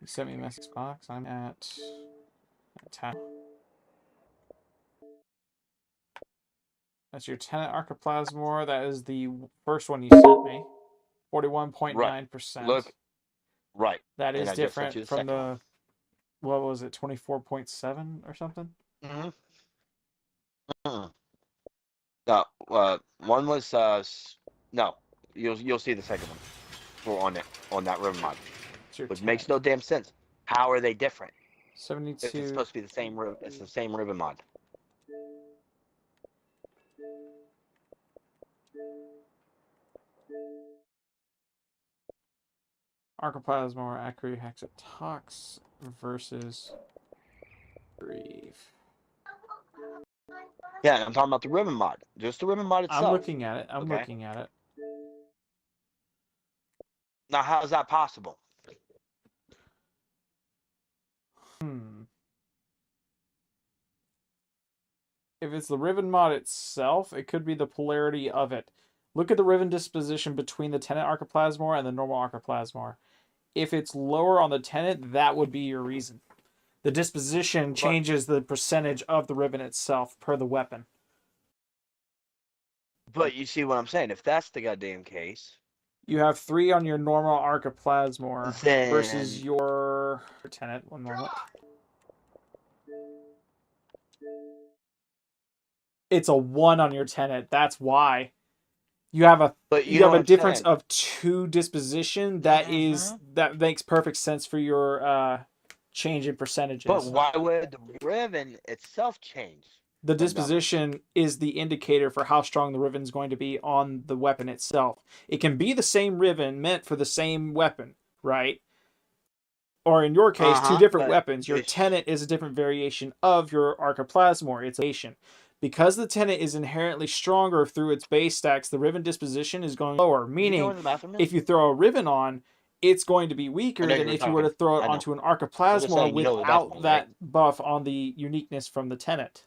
You sent me a message box. I'm at tab. That's your tenant Archiplasmor. That is the first one you sent me. 41.9%. Look, right. That is And I just sent you different the from second the, one. what was it, 24.7 or something? Mm-hmm. No, one was no. You'll see the second one for on that ribbon mod, It's your which tenant. makes no damn sense. How are they different? If 72. it's supposed to be the same ribbon, it's the same ribbon mod. Archiplasmor, Acri, Hexatox versus Grief. Yeah, I'm talking about the ribbon mod, just the ribbon mod itself. I'm looking at it. I'm okay? looking at it. Now, how is that possible? If it's the ribbon mod itself, it could be the polarity of it. Look at the ribbon disposition between the tenant Archiplasmor and the normal Archiplasmor. If it's lower on the tenant, that would be your reason. The disposition changes the percentage of the ribbon itself per the weapon. But you see what I'm saying? If that's the goddamn case, you have 3 on your normal Archiplasmor then... versus your tenant. One moment. It's a 1 on your tenant. That's why. You have a difference of 2 disposition. That that makes perfect sense for your change in percentages. But why would the ribbon itself change? The disposition is the indicator for how strong the ribbon is going to be on the weapon itself. It can be the same ribbon meant for the same weapon, right? Or in your case, 2 different weapons. Your tenant is a different variation of your Archiplasmor. It's a because the tenant is inherently stronger through its base stacks, the ribbon disposition is going lower. Meaning, if you throw a ribbon on, it's going to be weaker than if you were to throw it onto an Archiplasmor without that buff on the uniqueness from the tenant.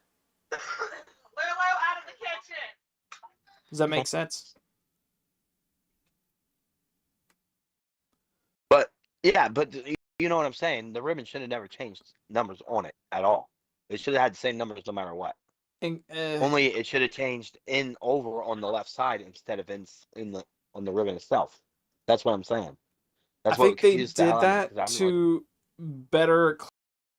Does that make sense? But yeah, but you know what I'm saying? The ribbon should have never changed numbers on it at all. It should have had the same numbers no matter what. Only it should have changed over on the left side instead of on the ribbon itself. That's what I'm saying. I think they did that to better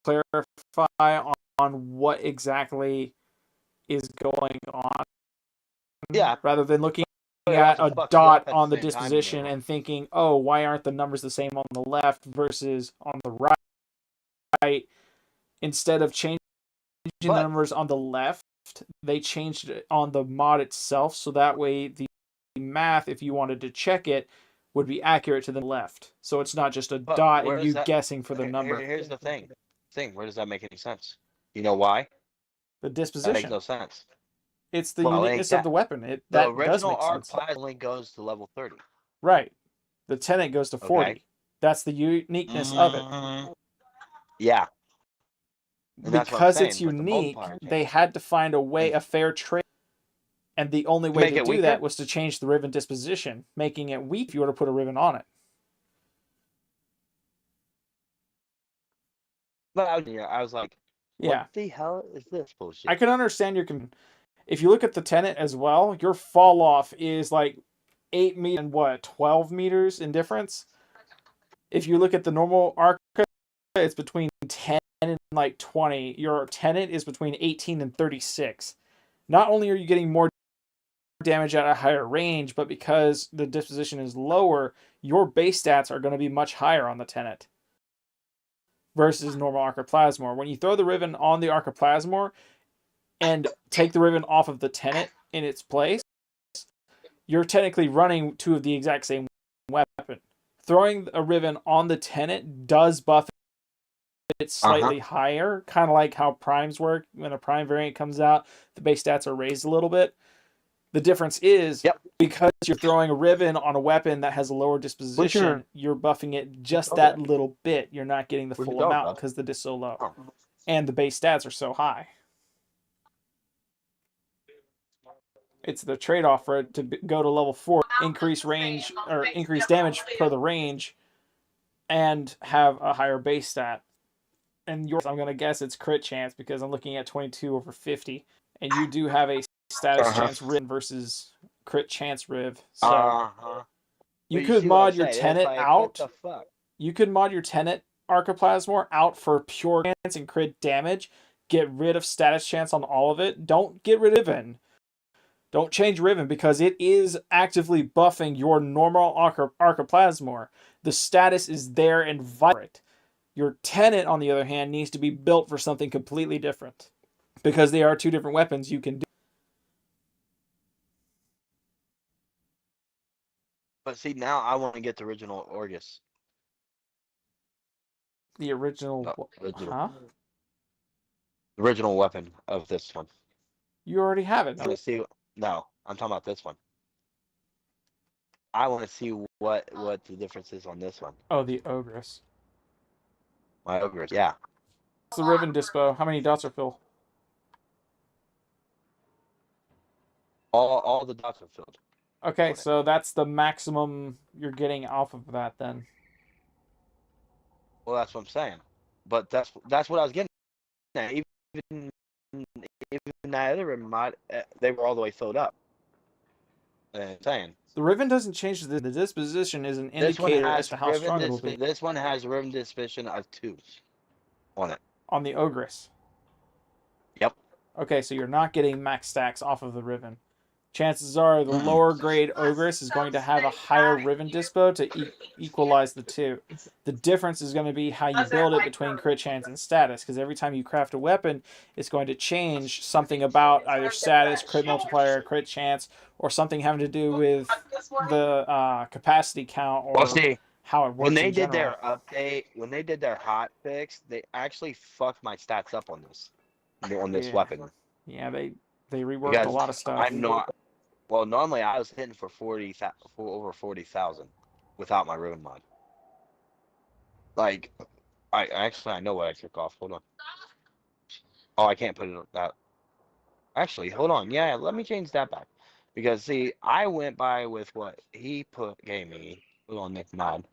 clarify on what exactly is going on. Yeah. Rather than looking at a dot on the disposition and thinking, oh, why aren't the numbers the same on the left versus on the right? Instead of changing the numbers on the left, they changed it on the mod itself, so that way the math, if you wanted to check it, would be accurate to the left. So it's not just a dot and you guessing for the number. Here's the thing. Where does that make any sense? You know why? The disposition. That makes no sense. It's the uniqueness of the weapon. The original Archiplasmor only goes to level 30. Right. The tenant goes to 40. Okay. That's the uniqueness of it. Yeah. Because it's unique, they had to find a fair trade. And the only way to do that was to change the ribbon disposition, making it weak if you were to put a ribbon on it. But I was like, what the hell is this bullshit? I can understand your... If you look at the tenant as well, your fall off is like 8 meters and 12 meters in difference. If you look at the normal Arca, it's between 10 and 20. Your tenant is between 18 and 36. Not only are you getting more damage at a higher range, but because the disposition is lower, your base stats are going to be much higher on the tenant versus normal Archiplasmor. When you throw the ribbon on the Archiplasmor and take the ribbon off of the tenant in its place, you're technically running 2 of the exact same weapon. Throwing a ribbon on the tenant does buff it slightly higher, kind of like how primes work. When a prime variant comes out, the base stats are raised a little bit. The difference is, because you're throwing a ribbon on a weapon that has a lower disposition, you're buffing it just that little bit. You're not getting the full amount because the dis is so low. And the base stats are so high. It's the trade-off for it to go to level 4, increase range, or increase damage per the range, and have a higher base stat. And yours, I'm gonna guess it's crit chance because I'm looking at 22 over 50, and you do have a status chance riv versus crit chance riv. So you But you could see what I'm mod your saying? It's tenet like, what out. the fuck? You could mod your tenet Archiplasmor out for pure chance and crit damage. Get rid of status chance on all of it. Don't get rid of Riven. Don't change Riven because it is actively buffing your normal Archiplasmor. The status is there and vibrant. Your tenet, on the other hand, needs to be built for something completely different because they are two different weapons you can do. But see, now I want to get the original Orgus. The original, huh? The original weapon of this one. You already have it. I want to see. No, I'm talking about this one. I want to see what the difference is on this one. Oh, the Ogress. My Ogres, yeah. What's the Riven dispo? How many dots are filled? All the dots are filled. Okay, so that's the maximum you're getting off of that then. Well, that's what I'm saying. But that's what I was getting at. Even that other mod, they were all the way filled up. I'm saying. The Riven doesn't change the disposition is an indicator as to how strong it will be. This one has Riven disposition of 2 on it. On the Ogress. Yep. Okay, so you're not getting max stacks off of the Riven. Chances are the lower grade Ogress is going to have a higher Riven dispo to equalize the two. The difference is going to be how you build it between crit chance and status, because every time you craft a weapon, it's going to change something about either status, crit multiplier, crit chance, or something having to do with the capacity count or how it works. When they did their update, when they did their hot fix, they actually fucked my stats up on this weapon. Yeah, they reworked a lot of stuff. I'm not. Well, normally I was hitting for over 40,000 without my Riven mod. Like, I know what I took off. Hold on. Oh, I can't put it on that. Actually, hold on. Yeah, let me change that back. Because see, I went by with what he gave me on Nick mod.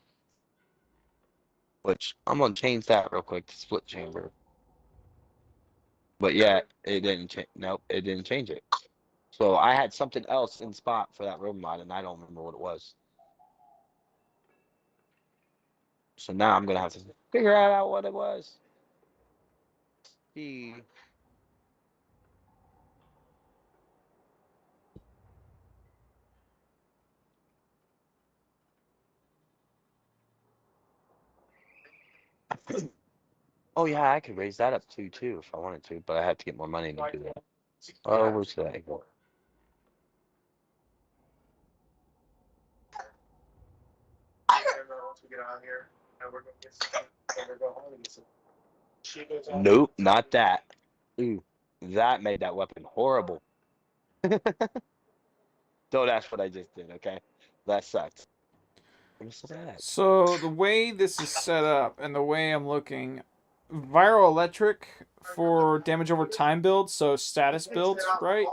Which I'm gonna change that real quick to split chamber. But yeah, it didn't change. Nope, it didn't change it. So I had something else in spot for that Riven mod, and I don't remember what it was. So now I'm gonna have to figure out what it was. See. Oh yeah, I could raise that up too if I wanted to, but I have to get more money to do that. Oh, where's that? Nope, not that. Ooh, that made that weapon horrible. Don't ask what I just did, okay? That sucks. So the way this is set up and the way I'm looking, Viral Electric for damage over time builds, so status builds, right?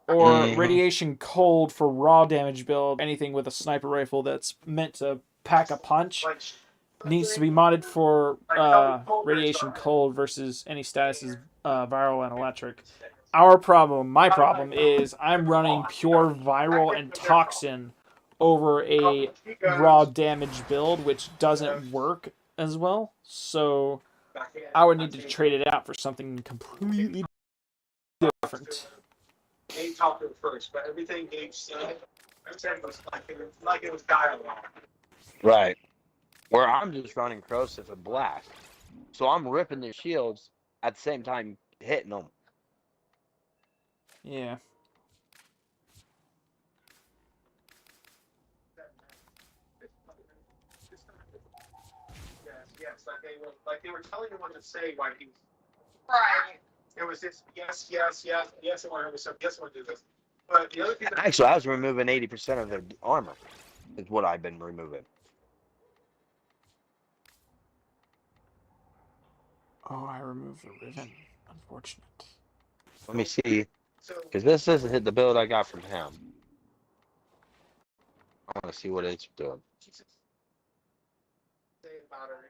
Or Radiation Cold for raw damage build, anything with a sniper rifle that's meant to pack a punch needs to be modded for Radiation Cold versus any statuses Viral and Electric. My problem is I'm running pure Viral and Toxin over a raw damage build, which doesn't work as well. So I would need to trade it out for something completely different. Gabe talked to it first, but everything Gabe said was like it was dialogue. Right. Where I'm just running Corrosive and Blast. So I'm ripping their shields at the same time hitting them. Yeah. Yes, like they were telling him what to say while he was right. It was just yes, I want to do something, yes, I want to do this. But the other thing Actually, I was removing 80% of their armor, is what I've been removing. Oh, I removed the Riven. Unfortunate. Let me see. Because this doesn't hit the build I got from him. I want to see what it's doing. battery.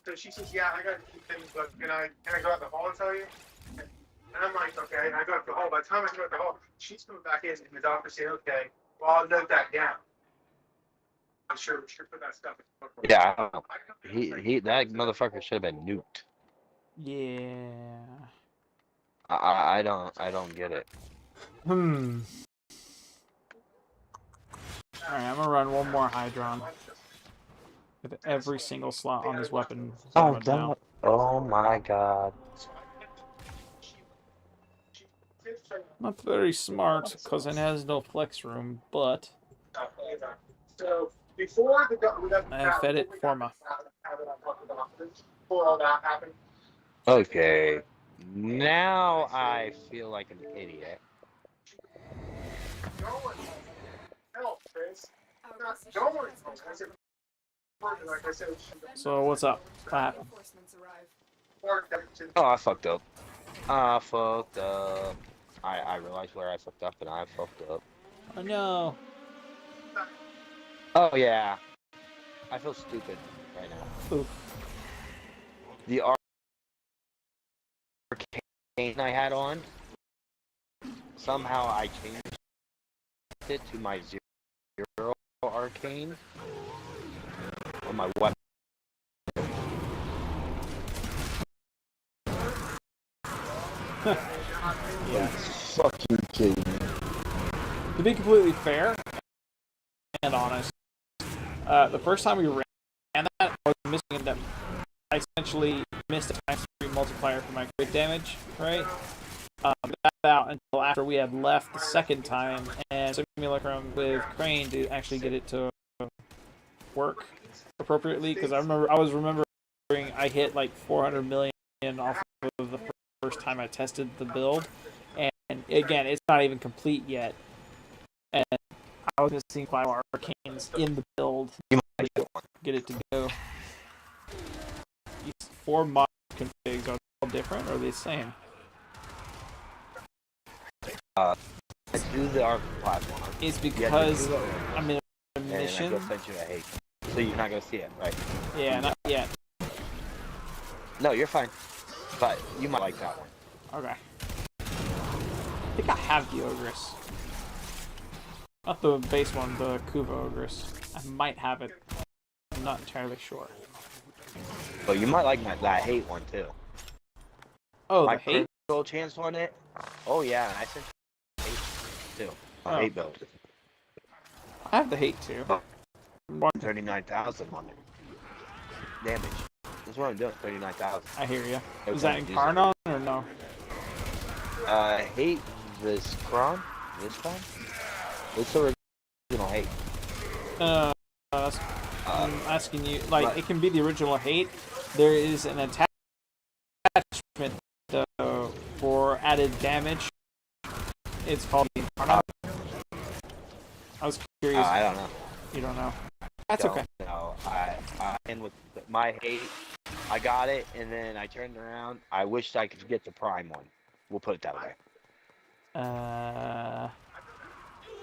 So she says, yeah, I got a few things, but can I go out the hall and tell you? And I'm like, okay, and I go out the hall. By the time I go out the hall, she's coming back in, and the doctor said, okay, well, I'll note that down. I'm sure we should put that stuff in the book. Yeah, I don't know. That motherfucker should have been nuked. Yeah. I don't get it. Alright, I'm gonna run one more Hydron. With every single slot on his weapon. Oh, down. oh my god. Not very smart, because it has no flex room, but So before I have fed it Forma. Before all that happened. Okay. Now I feel like an idiot. No one help, Chris. No one like I said, So what's up? What happened? Oh, I fucked up. I fucked up. I realized where I fucked up, and I fucked up. Oh no. Oh yeah. I feel stupid right now. Oof. The arcane I had on, somehow I changed it to my zero arcane on my weapon. Yeah. Fucking kidding me. To be completely fair and honest, the first time we ran that, I was missing that. I essentially missed a times 3 multiplier for my crit damage, right? That out until after we had left the second time, and simulacrum with Crane to actually get it to work appropriately. Because I was remembering I hit like 400 million off of the first time I tested the build, and again, it's not even complete yet. And I was missing 5 arcanes in the build to get it to go. These 4 mod configs, are they all different or are they the same? I do the arc platform. It's because I'm in a And mission. I go send you a hate. So you're not gonna see it, right? Yeah, not yet. No, you're fine. But you might like that one. Okay. I think I have the Ogress. Not the base one, the Kuva Ogress. I might have it. I'm not entirely sure. But you might like that hate one too. Oh, My the hate? critical chance on it. Oh yeah, and I sent you hate too. Oh. Hate build. I have the hate too. 39,000 on it. Damage. That's what I'm doing. 39,000. I hear you. Every Is that time in you use it. Karnon or no? Hate this Kron. This Kron. It's the original hate. I'm asking you, like, Right. it can be the original hate. There is an attachment for added damage. It's called the Karnon. I was curious. I don't know. You don't know. That's Don't okay. know. I and with my hate, I got it, and then I turned around. I wished I could get the prime one. We'll put it that way.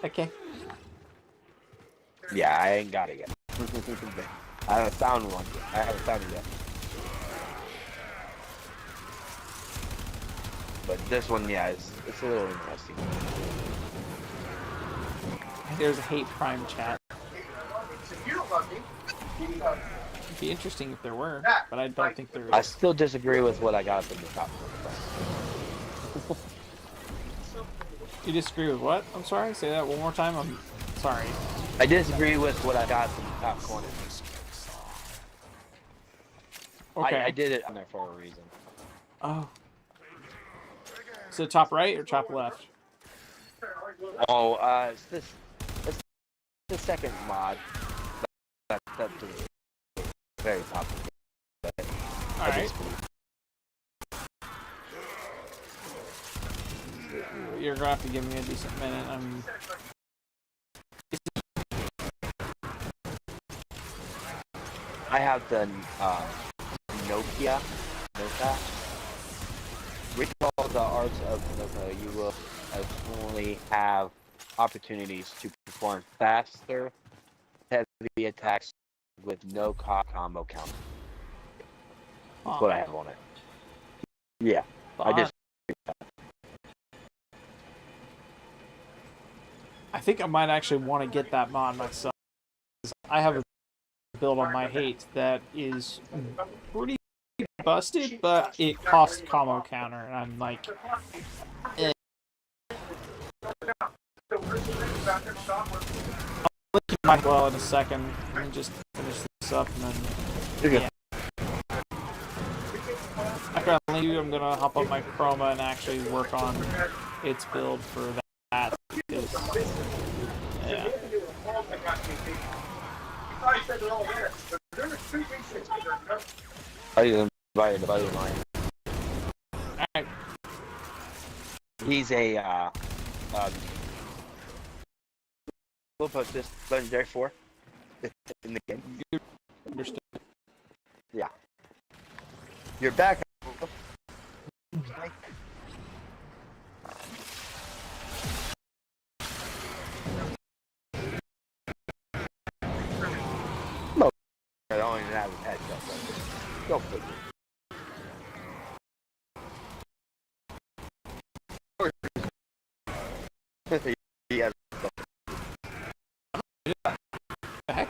Okay. Yeah, I ain't got it yet. I haven't found one. I haven't found it yet. But this one, yeah, it's a little interesting. There's a hate prime chat. So you don't love me. You love me. It'd be interesting if there were, but I don't think there I is. still disagree with what I got from the top. You disagree with what? I'm sorry? Say that one more time? I'm sorry. I disagree with what I got from the top corner. Okay. I did it on there for a reason. Oh. So top right or top left? Oh, it's the second mod. That's the very top. Alright. You're gonna have to give me a decent minute. I have the Nokia. With all the arts of Nokia, you will only have opportunities to perform faster heavy attacks with no combo count. That's Huh. what I have on it. Yeah, I just. I think I might actually want to get that mod myself. I have a build on my hate that is pretty busted, but it costs combo counter, and I'm like, eh. I'll look at my well in a second. Let me just finish this up and then. Yeah. After I leave you, I'm gonna hop on my chroma and actually work on its build for that. Yeah. I invited a buddy of mine. Alright. He's a we'll put this legendary 4 in the game. Understood. Yeah. You're back. No, I don't even have his head up. Go figure. He has. The heck?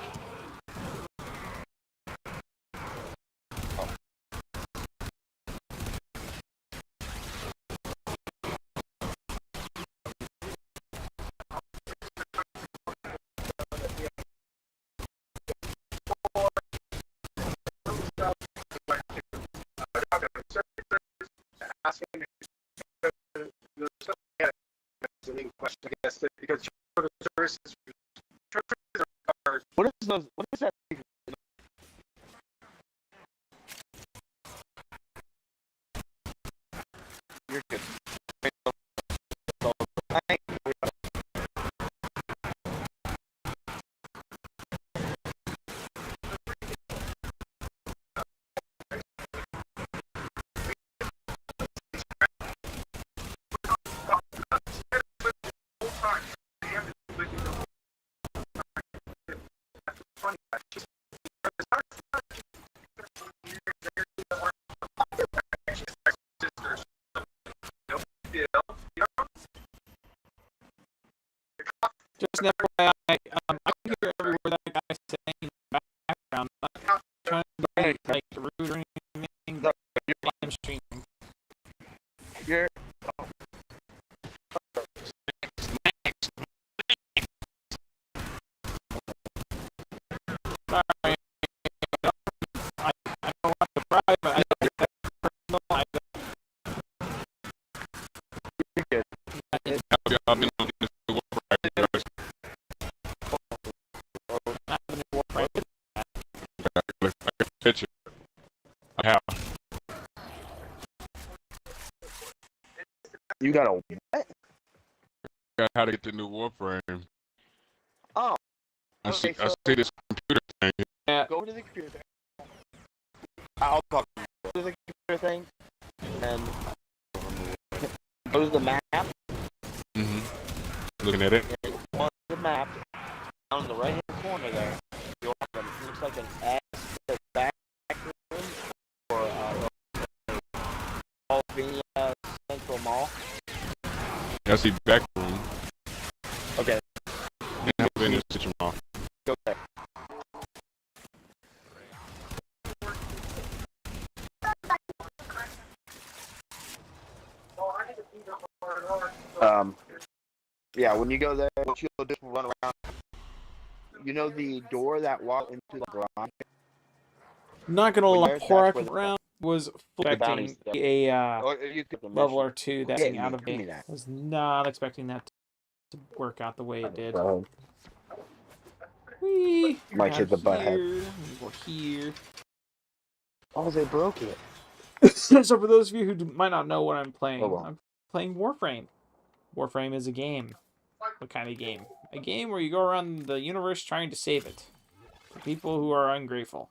What is that? You're good. Just an FYI, I can hear every word that guy's saying in the background. I'm not trying to be like rude or anything. No, I'm streaming. You're. Sorry. I don't want to brag, but I don't get that personal. I You're good. not the new Warframe. Picture. I have. You got a what? Got how to get the new Warframe. Oh. I Okay, see. I see this computer thing. Yeah. Go to the computer thing. I'll talk to you. Go to the computer thing and go to the map. Looking at it. And on the map, down in the right hand corner there, you'll have it looks like an S to back room or Albania Central Mall. I see back room. Okay, And have been in Central Mall. go there. Yeah, when you go there, what you'll do is run around. You know the door that walked into the garage? Not gonna Well, lie, there's- Porak that's where the- round was the bounties expecting there. a Or you could level or two that's Hit me, out of give me me. that. Was not expecting that to work out the way it did. So, Whee! Might hit the butt head. We're here. oh, they broke it. So for those of you who might not know what I'm playing, Oh, well. I'm playing Warframe. Warframe is a game. What kind of game? A game where you go around the universe trying to save it. For people who are ungrateful.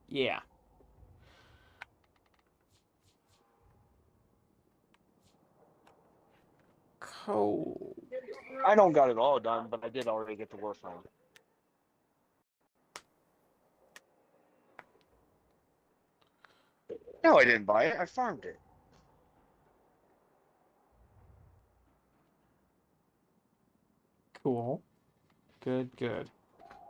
Yeah. Cold. I don't got it all done, but I did already get the Warframe. No, I didn't buy it. I farmed it. Cool. Good, good.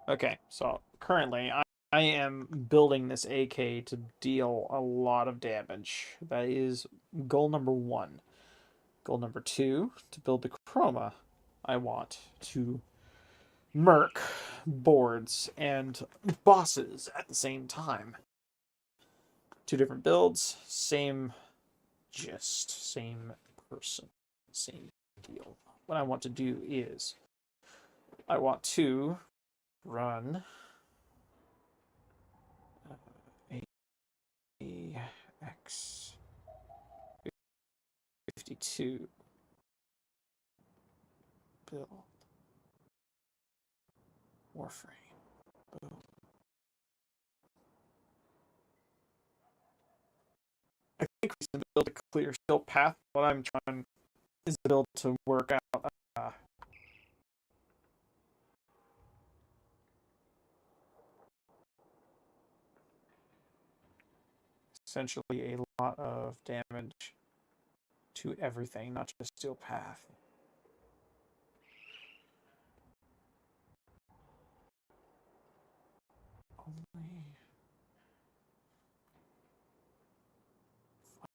Okay, so currently I am building this AK to deal a lot of damage. That is goal number 1. Goal number 2, to build the chroma. I want to merc boards and bosses at the same time. 2 different builds, same gist, same person, same deal. What I want to do is I want to run AX 52 build Warframe build. I think we can build a clear skill path. What I'm trying is to build to work out essentially a lot of damage to everything, not just steel path. Only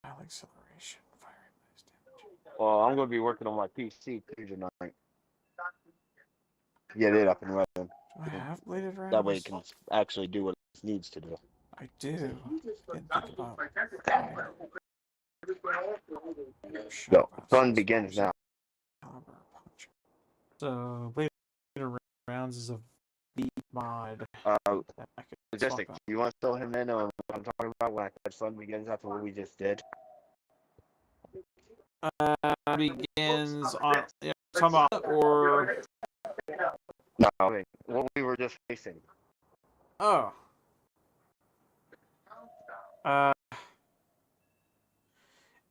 file acceleration, firing damage. Well, I'm gonna be working on my PC too tonight. Get it up and running. Do I have bladed rounds? That way it can actually do what it needs to do. I do. Didn't think about So, fun begins now. So, bladed rounds is a V mod. Uh, that I could Majestic, swap out. do you want to fill him in on what I'm talking about when I said fun begins after what we just did? Begins on talking about or No, wait, what we were just facing. oh.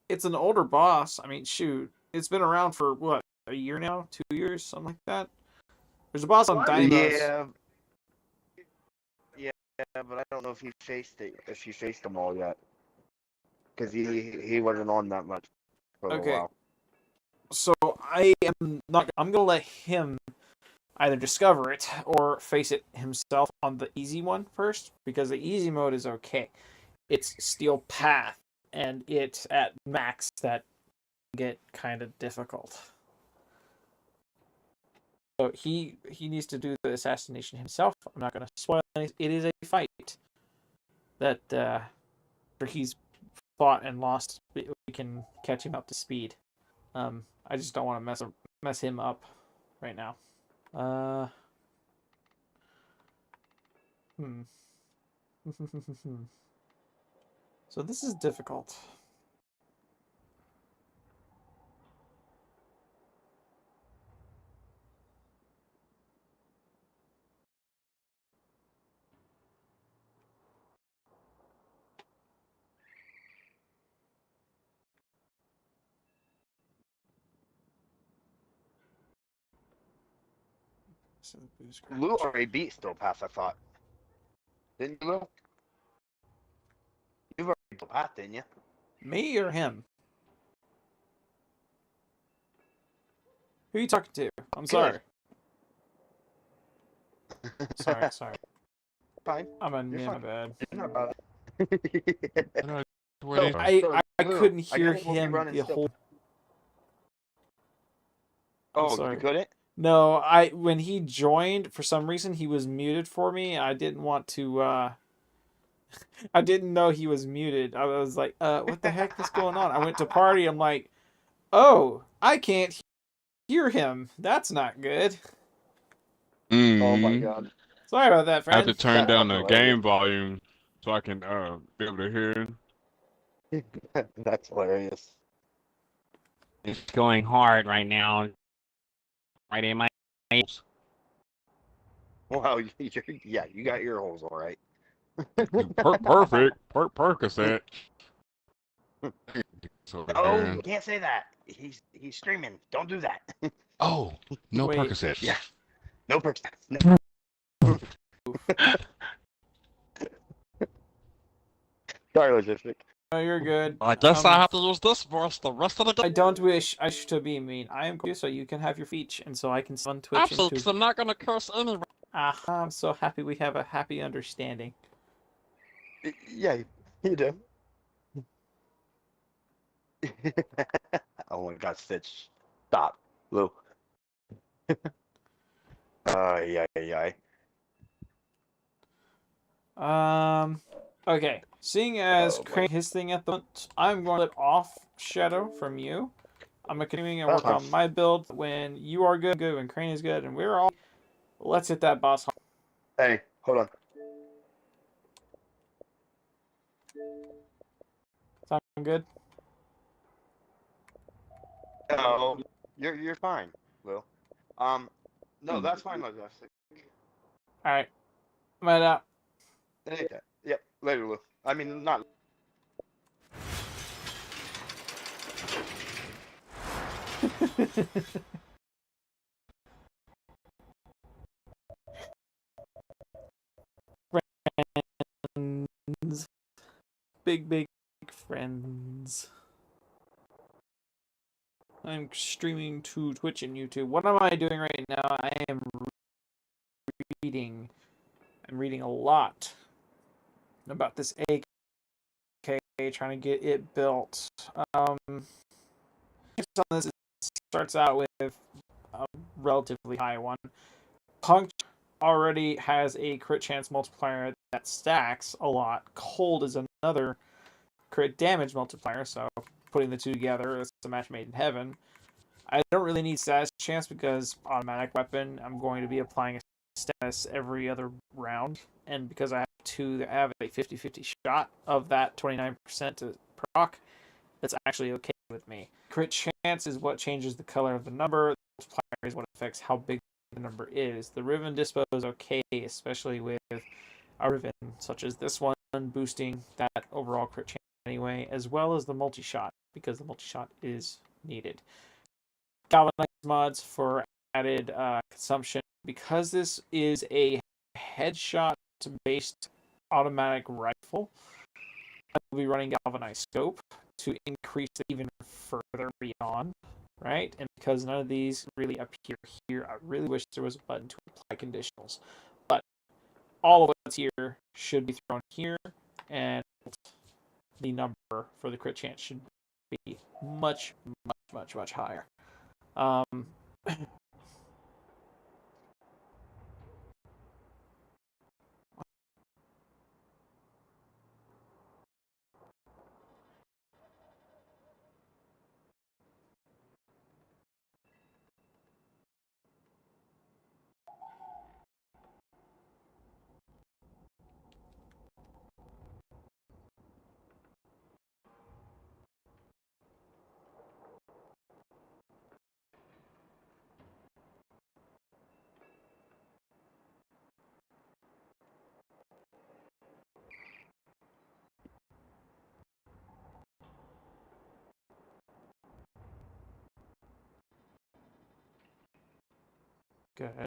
It's an older boss. I mean, shoot, it's been around for what, a year now, 2 years, something like that. There's a boss on Dimos. Yeah, but I don't know if he faced it. If he faced them all yet, because he wasn't on that much for a while. So I am not. I'm gonna let him either discover it or face it himself on the easy one first, because the easy mode is okay. It's steel path, and it's at max that get kind of difficult. So he needs to do the assassination himself. I'm not going to spoil anything. It is a fight that he's fought and lost. We can catch him up to speed. I just don't want to mess him up right now. So this is difficult. So Lou already beat Still Pass, I thought. Didn't you, Lou? You've already beat Still Pass, didn't you? Me or him? Who are you talking to? I'm sorry. sorry. Fine. My bad. Not bad. I couldn't hear guess we'll be him running the Still whole. Oh, sorry. you couldn't? No, when he joined, for some reason he was muted for me. I didn't want to. I didn't know he was muted. I was like, what the heck is going on? I went to party. I'm like, oh, I can't hear him. That's not good. Oh my god. Sorry about that, I friend. have to turn down the hilarious. game volume so I can be able to hear. That's hilarious. It's going hard right now. Right in my ears. Wow, you got ear holes, all right. Perfect. Percocet. Oh, you can't say that. He's streaming. Don't do that. Oh, no Wait. Percocets. Yeah. No perks. No. Sorry, logistic. No, you're good. I guess I have to use this voice the rest of the I day. don't wish I to be mean. I am you so you can have your speech, and so I can on Twitch Absolutely, and because to. I'm not gonna curse anyway. I'm so happy we have a happy understanding. Yeah, you do. Oh my God, Stitch. Stop, Lou. Yeah, yeah. Okay. Seeing as Oh, Crane his thing at the moment, I'm going to let off Shadow from you. I'm continuing and That's work fine. on my build. When you are good, when Crane is good, and we're all. Let's hit that boss. Hey, hold on. Sound good? No, you're fine, Lou. No, that's fine, logistic. All right. I'm head out. Anytime. Yep, later, Lou. I mean, not. Friends. Big friends. I'm streaming to Twitch and YouTube. What am I doing right now? I am reading. I'm reading a lot about this AK, trying to get it built. On this, it starts out with a relatively high one. Punk already has a crit chance multiplier that stacks a lot. Cold is another crit damage multiplier, so putting the two together, it's a match made in heaven. I don't really need status chance because automatic weapon, I'm going to be applying a status every other round, and because I have two that have a 50-50 shot of that 29% to proc, that's actually okay with me. Crit chance is what changes the color of the number. The multiplier is what affects how big the number is. The Riven Dispo is okay, especially with a Riven such as this one, boosting that overall crit chance anyway, as well as the multi-shot, because the multi-shot is needed. Galvanized mods for added consumption. Because this is a headshot-based automatic rifle, I will be running Galvanized Scope to increase it even further beyond, right? And because none of these really appear here, I really wish there was a button to apply conditionals. But all of what's here should be thrown here, and the number for the crit chance should be much higher. Good.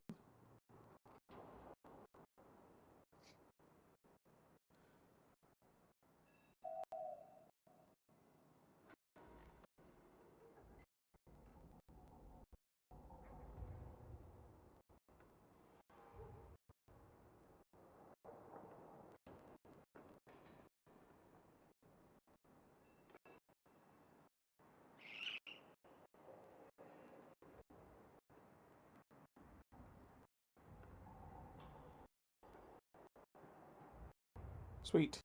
Sweet.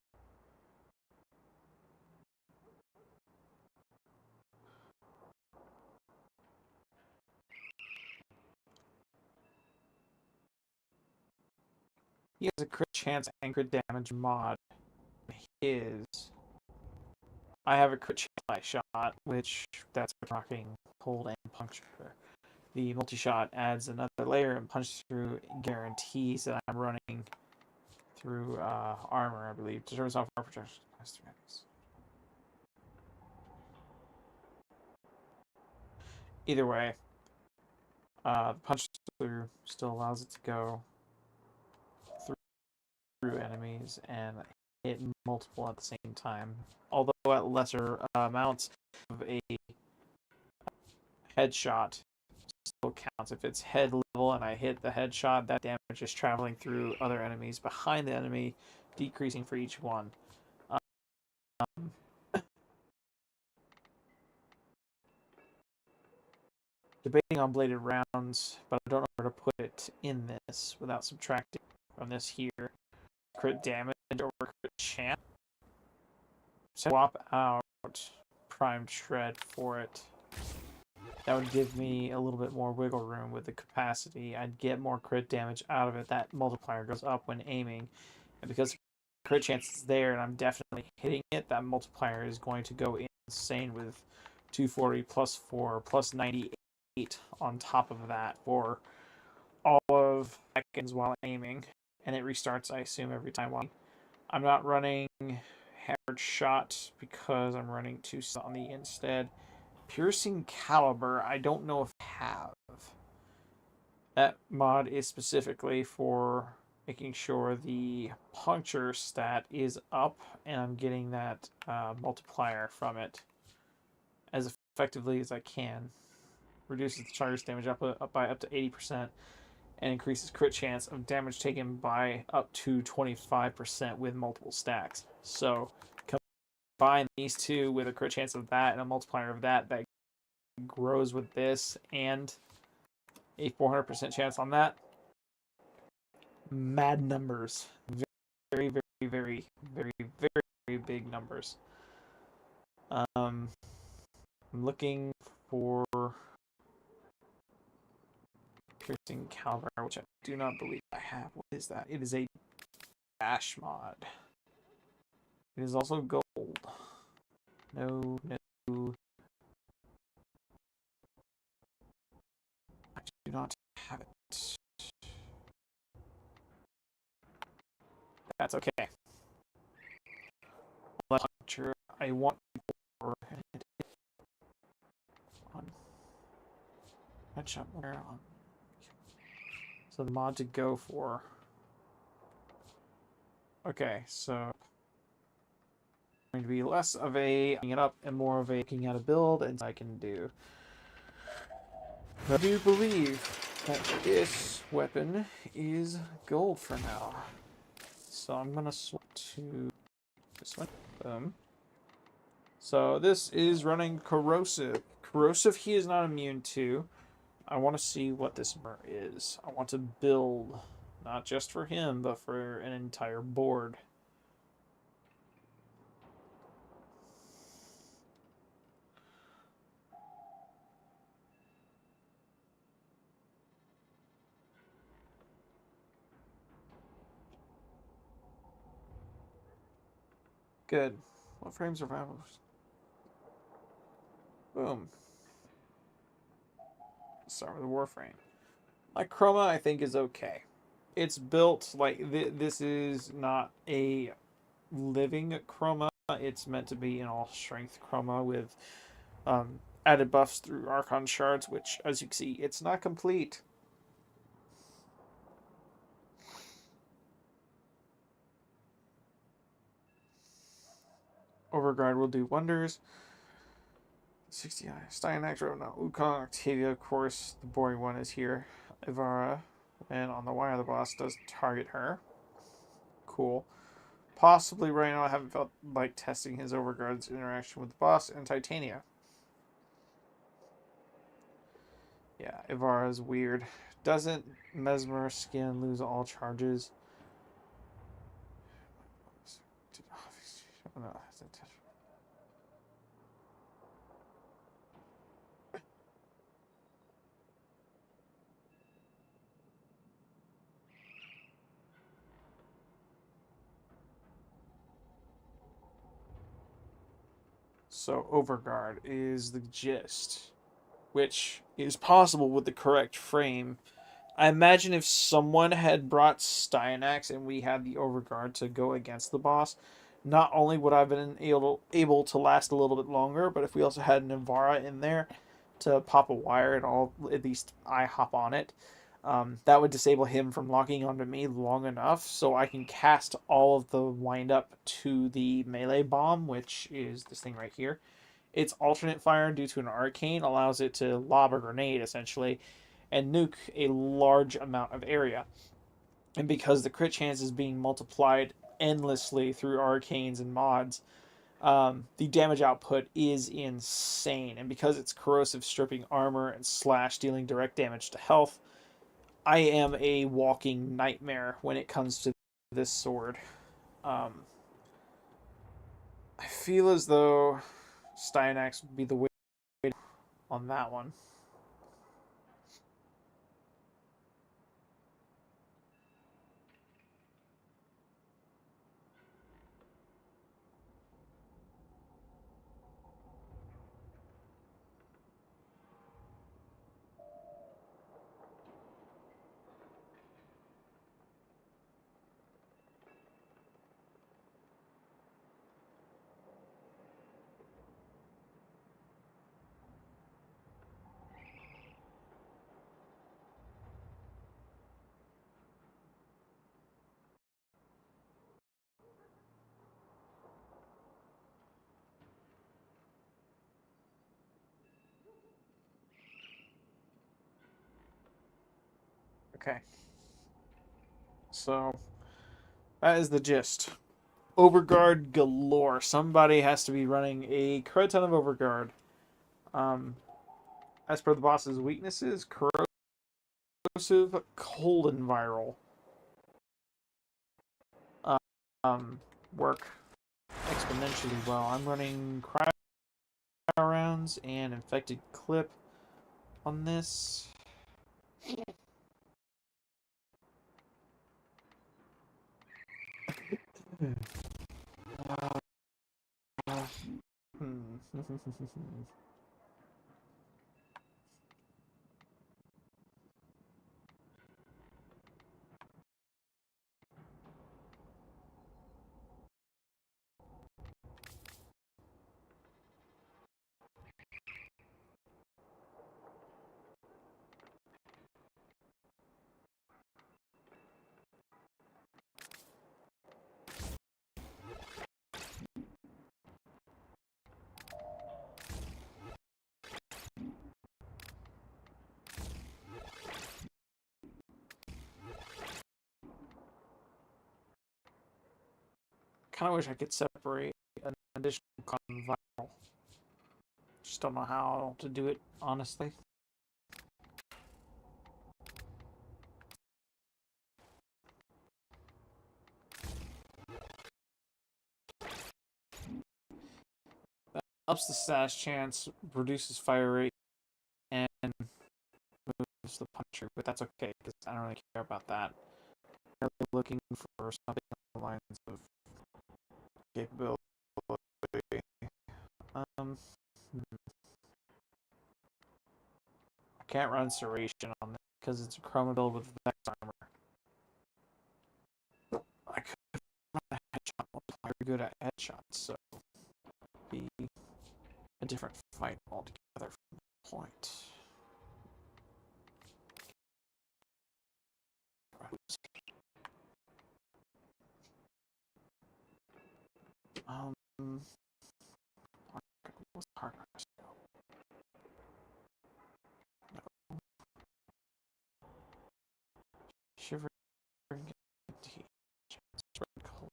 He has a crit chance and crit damage mod. His. I have a crit chance by shot, which that's rocking, hold, and puncture. The multi-shot adds another layer, and punch through guarantees that I'm running through armor, I believe. Determines off armor protection. Either way, The punch through still allows it to go through enemies and hit multiple at the same time, although at lesser amounts of a headshot still counts. If it's head level and I hit the headshot, that damage is traveling through other enemies behind the enemy, decreasing for each one. Debating on bladed rounds, but I don't know where to put it in this without subtracting from this here. Crit damage or crit chance. Swap out primed shred for it. That would give me a little bit more wiggle room with the capacity. I'd get more crit damage out of it. That multiplier goes up when aiming. And because crit chance is there and I'm definitely hitting it, that multiplier is going to go insane with 240 plus 4 plus 98 on top of that for all of seconds while aiming. And it restarts, I assume, every time. I'm not running hammered shot because I'm running 2 on the instead. Piercing caliber, I don't know if I have. That mod is specifically for making sure the puncture stat is up and I'm getting that multiplier from it as effectively as I can. Reduces the target's damage up by up to 80% and increases crit chance of damage taken by up to 25% with multiple stacks. So combine these two with a crit chance of that and a multiplier of that grows with this and a 400% chance on that. Mad numbers. Very, very, very, very, very, very big numbers. I'm looking for piercing caliber, which I do not believe I have. What is that? It is a dash mod. It is also gold. No. I do not have it. That's okay. Puncture. I want for on headshot where on. So the mod to go for. Okay, so going to be less of a picking it up and more of a looking at a build and I can do. I do believe that this weapon is gold for now. So I'm gonna swap to this one. Boom. So this is running corrosive. Corrosive he is not immune to. I want to see what this is. I want to build, not just for him, but for an entire board. Good. What frames are values? Boom. Start with the warframe. My chroma, I think, is okay. It's built like this is not a living chroma. It's meant to be an all-strength chroma with added buffs through Archon shards, which, as you can see, it's not complete. Overguard will do wonders. 60 Steinax, no, Wukong, Octavia, of course, the boring one is here. Ivara, and on the wire, the boss does target her. Cool. Possibly right now I haven't felt like testing his Overguard's interaction with the boss and Titania. Yeah, Ivara's weird. Doesn't Mesmer skin lose all charges? Oh, no, so Overguard is the gist, which is possible with the correct frame. I imagine if someone had brought Steinax and we had the Overguard to go against the boss, not only would I have been able to last a little bit longer, but if we also had an Ivara in there, to pop a wire, and at least I hop on it. That would disable him from locking onto me long enough so I can cast all of the wind-up to the melee bomb, which is this thing right here. Its alternate fire due to an arcane allows it to lob a grenade, essentially, and nuke a large amount of area. And because the crit chance is being multiplied endlessly through arcanes and mods, the damage output is insane. And because it's corrosive stripping armor and slash dealing direct damage to health, I am a walking nightmare when it comes to this sword. I feel as though Styanax would be the way on that one. Okay. So, that is the gist. Overguard galore. Somebody has to be running a crud ton of overguard. As per the boss's weaknesses, corrosive, cold, and viral. Work exponentially well. I'm running cryo rounds and infected clip on this. Kind of wish I could separate an additional con viral. Just don't know how to do it, honestly. That ups the stash chance, reduces fire rate, and moves the puncher, but that's okay because I don't really care about that. I'm looking for something along the lines of capability. I can't run Serration on this because it's a chroma build with Vex armor. I could run a headshot multiplier good at headshots, so it'd be a different fight altogether from that point. What's hard? Shivering heat. Cold.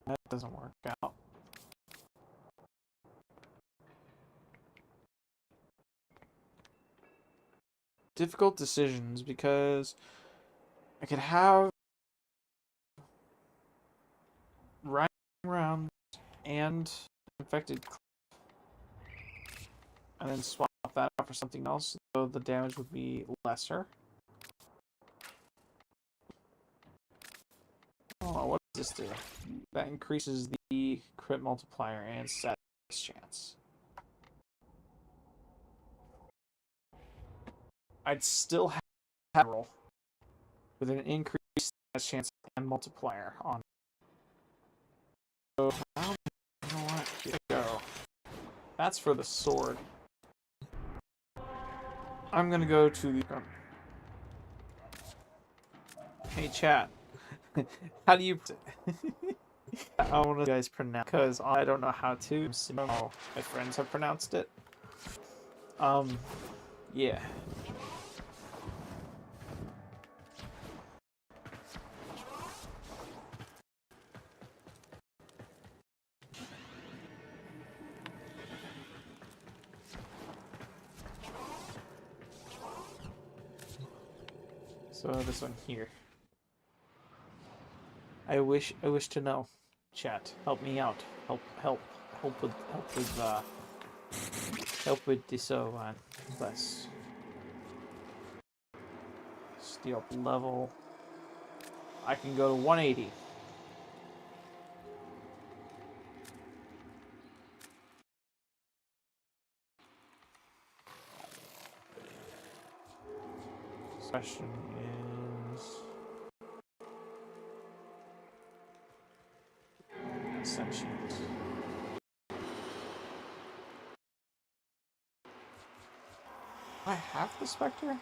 That doesn't work out. Difficult decisions because I could have riding rounds and infected and then swap that out for something else so the damage would be lesser. Oh, what does this do? That increases the crit multiplier and set chance. I'd still have a roll with an increased chance and multiplier on. So, you know what? Here we go. That's for the sword. I'm gonna go to the. Hey, chat. How do you? I want to guys pronounce because I don't know how to. Oh, my friends have pronounced it. Yeah. So this one here. I wish to know. Chat, help me out. Help with this one. Plus. Steel level. I can go to 180. Question is sentient. I have the Spectre?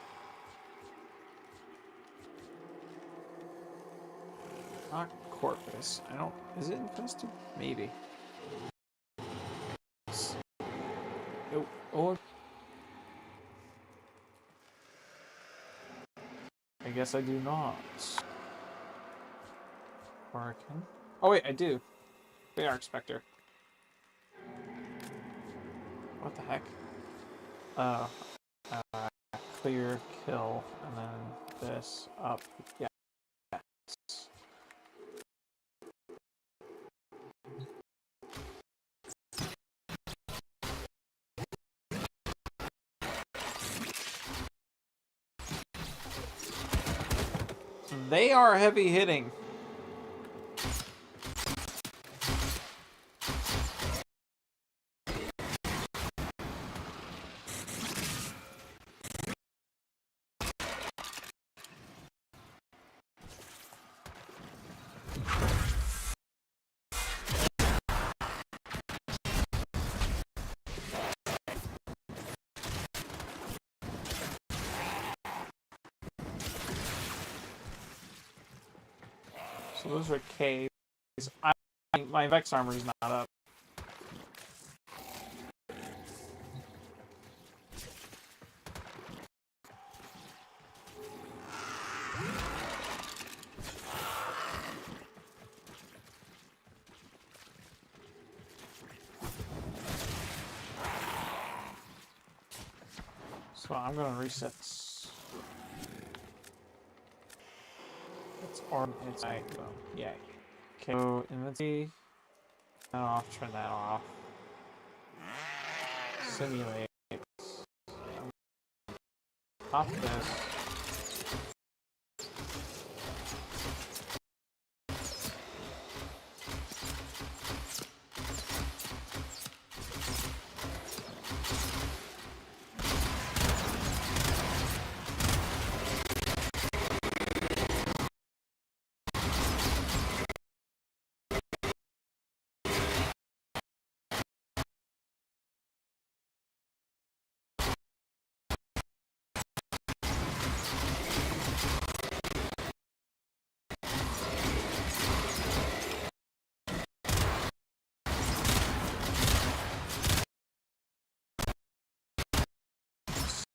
Not Corpus. I don't. Is it infested? Maybe. Oh. I guess I do not. Or I can. Oh wait, I do. They are Spectre. What the heck? Clear, kill, and then this up. Yeah. They are heavy hitting. So those are caves. My Vex armor is not up. So I'm gonna reset. It's arm. It's yeah. Okay. So inventory. That off. Turn that off. Simulate. Pop this.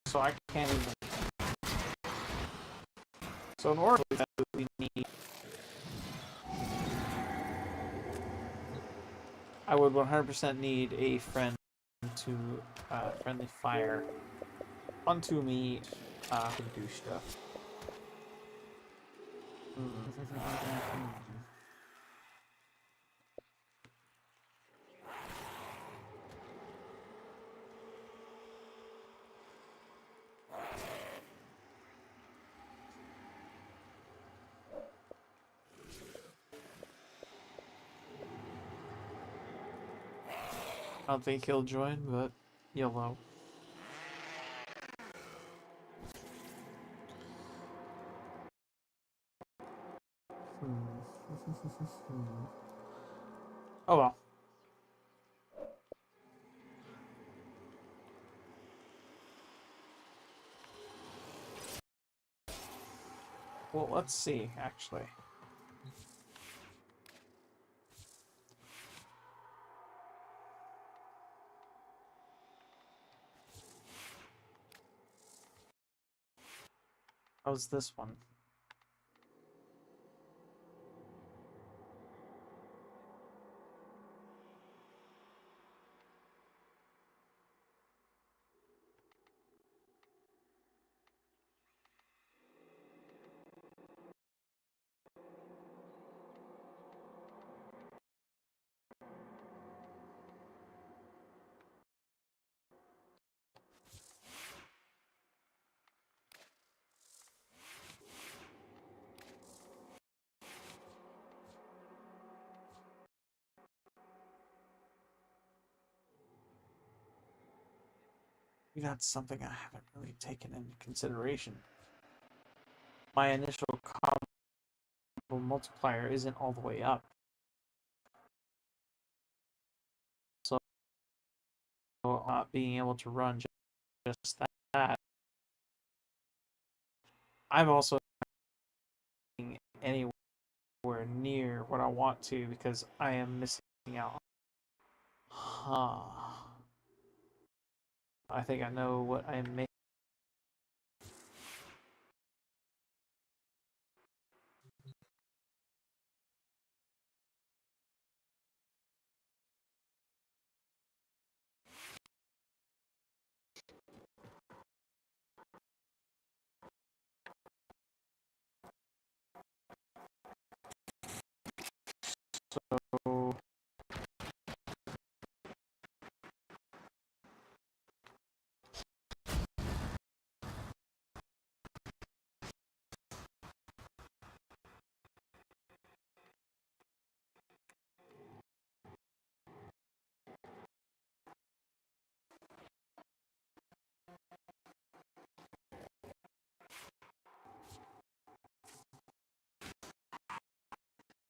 So I can't even. So in order to do that, we need. I would 100% need a friend to friendly fire onto me to do stuff. I don't think he'll join, but yellow. Oh well. Well, let's see, actually. How's this one? That's something I haven't really taken into consideration. My initial combo multiplier isn't all the way up. So not being able to run just that. I'm also not anywhere near what I want to because I am missing out. Huh. I think I know what I'm missing.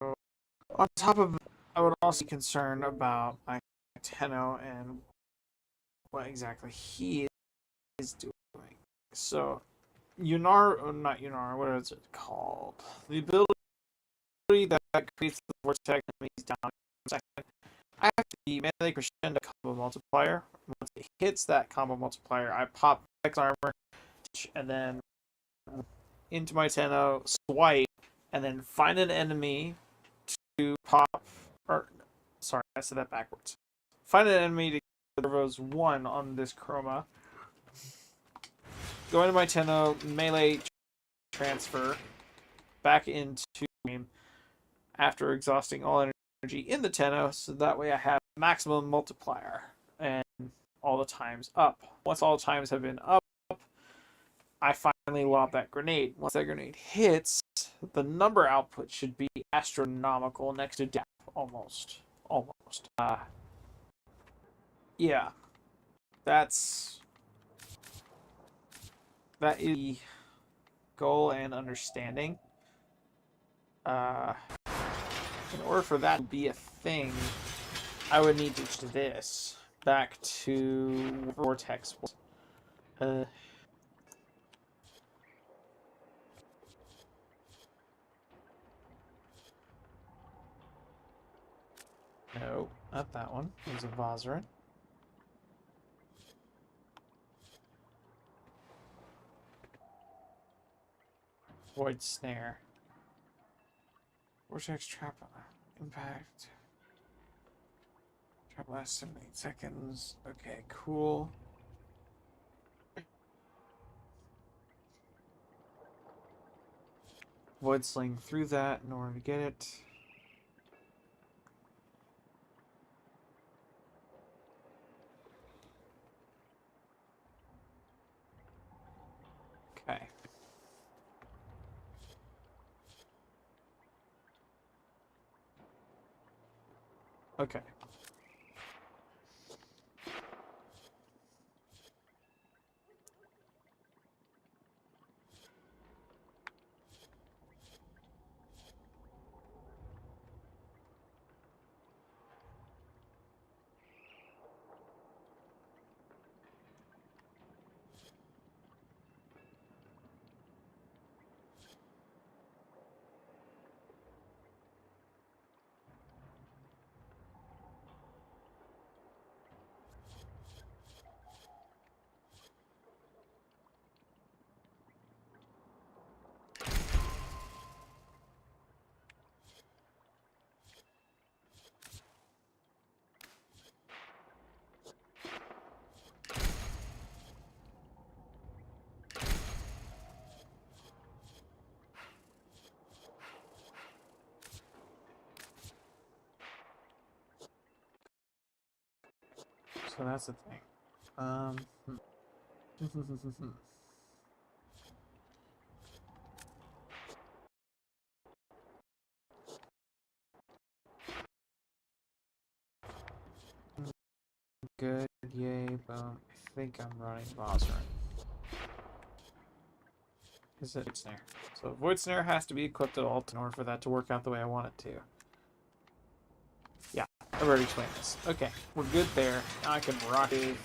So on top of that, I would also be concerned about my Tenno and what exactly he is doing. So, not Yunar, what is it called? The ability that creates the vortex enemies down in a second. I have the melee crescendo combo multiplier. Once it hits that combo multiplier, I pop X armor and then into my Tenno, swipe, and then find an enemy to pop. Or, sorry, I said that backwards. Find an enemy to servos 1 on this chroma. Go into my Tenno, melee transfer back into game after exhausting all energy in the Tenno, so that way I have maximum multiplier and all the times up. Once all the times have been up, I finally lob that grenade. Once that grenade hits, the number output should be astronomical, next to death, almost. Yeah, that is the goal and understanding. In order for that to be a thing, I would need to do this back to Vortex. No, not that one. It was a Vozarin. Void Snare. Vortex Trap Impact. Trap lasts 78 seconds. Okay, cool. Void Sling through that in order to get it. Okay. Okay. So that's the thing. Good, yay, boom. I think I'm running boss run. Is it snare? So void snare has to be equipped at all in order for that to work out the way I want it to. Yeah, I've already explained this. Okay, we're good there. Now I can rock a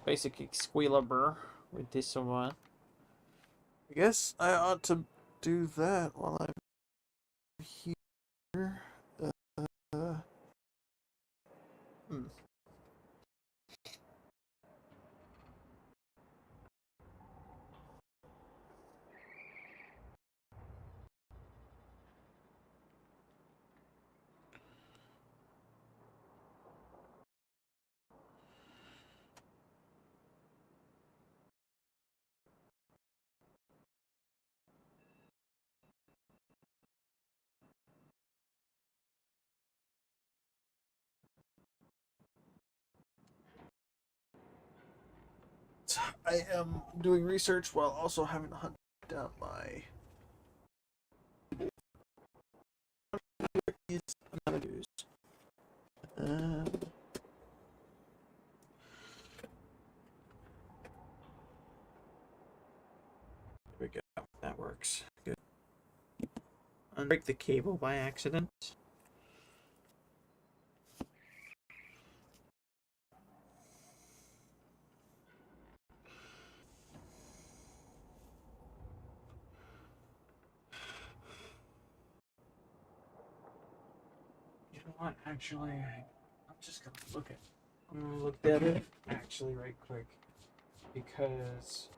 basic Excalibur with this one. I guess I ought to do that while I'm here. Hmm. I am doing research while also having to hunt down my. Is another news. There we go. That works. Good. Unbreak the cable by accident. You know what? Actually, I'm just gonna look at. I'm gonna look at it actually right quick because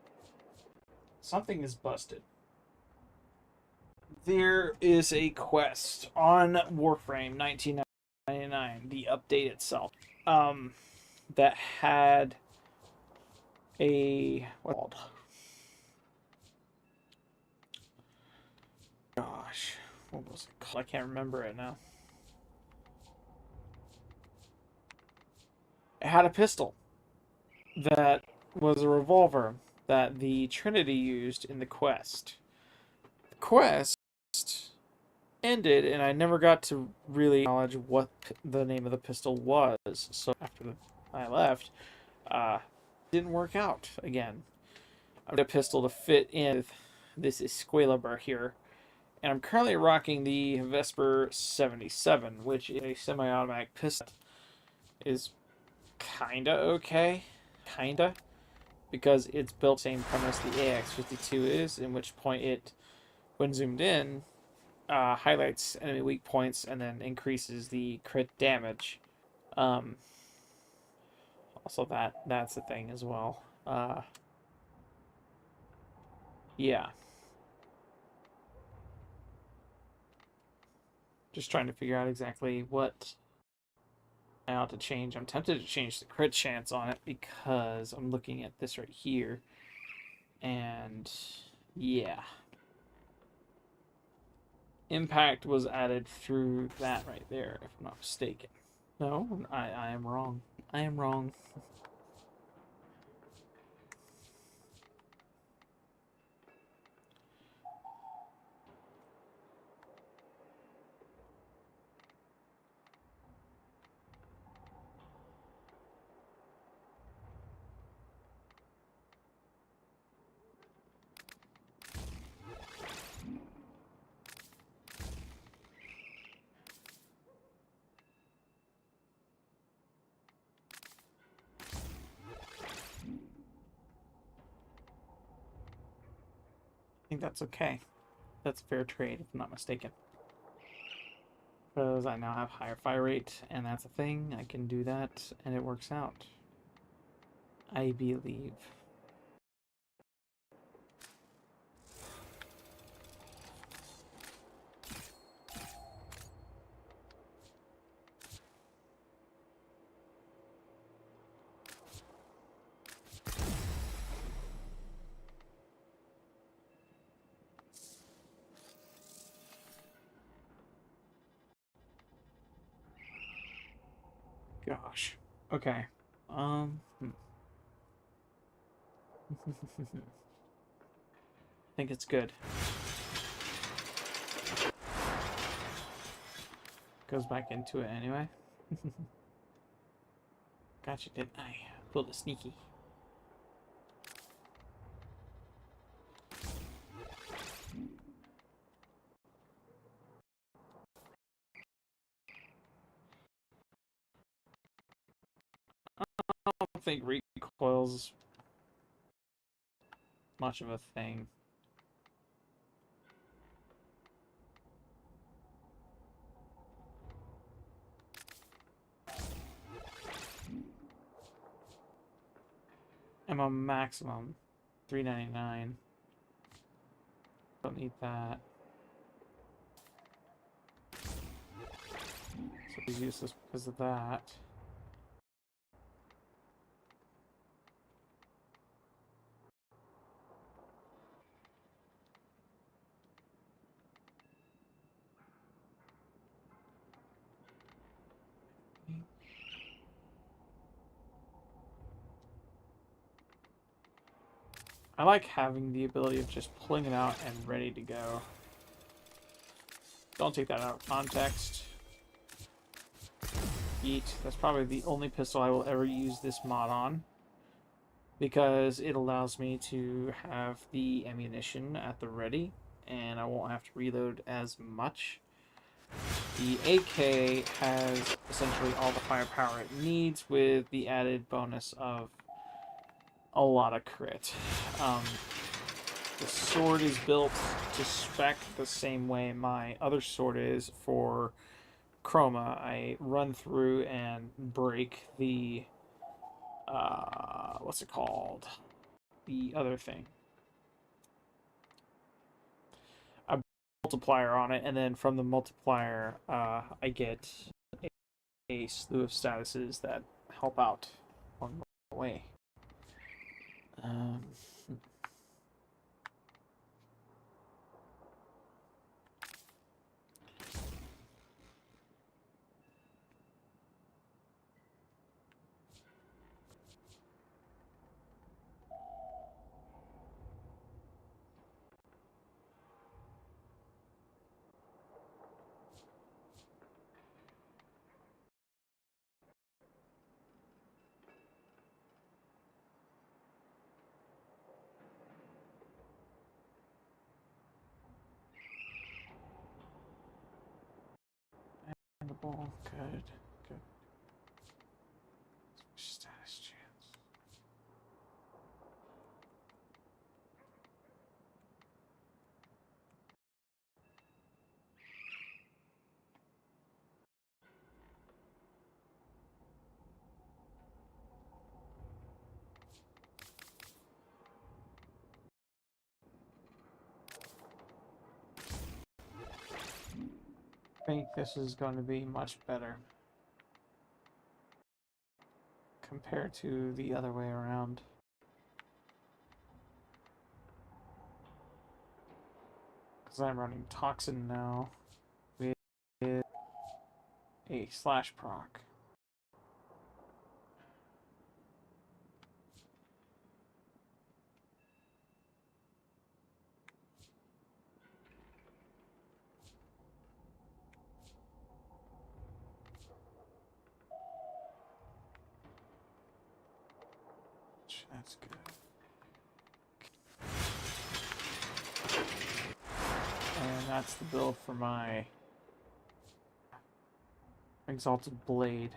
something is busted. There is a quest on Warframe 1999, the update itself, that had a what's it called? Gosh, what was it called? I can't remember it now. It had a pistol that was a revolver that the Trinity used in the quest. The quest ended, and I never got to really acknowledge what the name of the pistol was. So after I left, didn't work out again. I got a pistol to fit in this Excalibur here, and I'm currently rocking the Vesper 77, which is a semi-automatic pistol. Is kinda okay, kinda, because it's built the same premise the AX52 is, in which point it, when zoomed in, highlights enemy weak points and then increases the crit damage. Also that's the thing as well. Yeah. Just trying to figure out exactly what I ought to change. I'm tempted to change the crit chance on it because I'm looking at this right here. And yeah. Impact was added through that right there, if I'm not mistaken. No, I am wrong. I am wrong. I think that's okay. That's fair trade, if I'm not mistaken. Because I now have higher fire rate, and that's a thing. I can do that, and it works out. I believe. Gosh. Okay. I think it's good. Goes back into it anyway. Gotcha, didn't I? Pulled a sneaky. I don't think recoil's much of a thing. Ammo maximum $3.99. Don't need that. So it's useless because of that. I like having the ability of just pulling it out and ready to go. Don't take that out of context. Yeet. That's probably the only pistol I will ever use this mod on, because it allows me to have the ammunition at the ready, and I won't have to reload as much. The AK has essentially all the firepower it needs, with the added bonus of a lot of crit. The sword is built to spec the same way my other sword is for Chroma. I run through and break the what's it called? The other thing. A multiplier on it, and then from the multiplier, I get a slew of statuses that help out on the way. Good. Good. Status chance. I think this is going to be much better compared to the other way around. Because I'm running Toxin now with a slash proc. That's good. And that's the build for my Exalted Blade,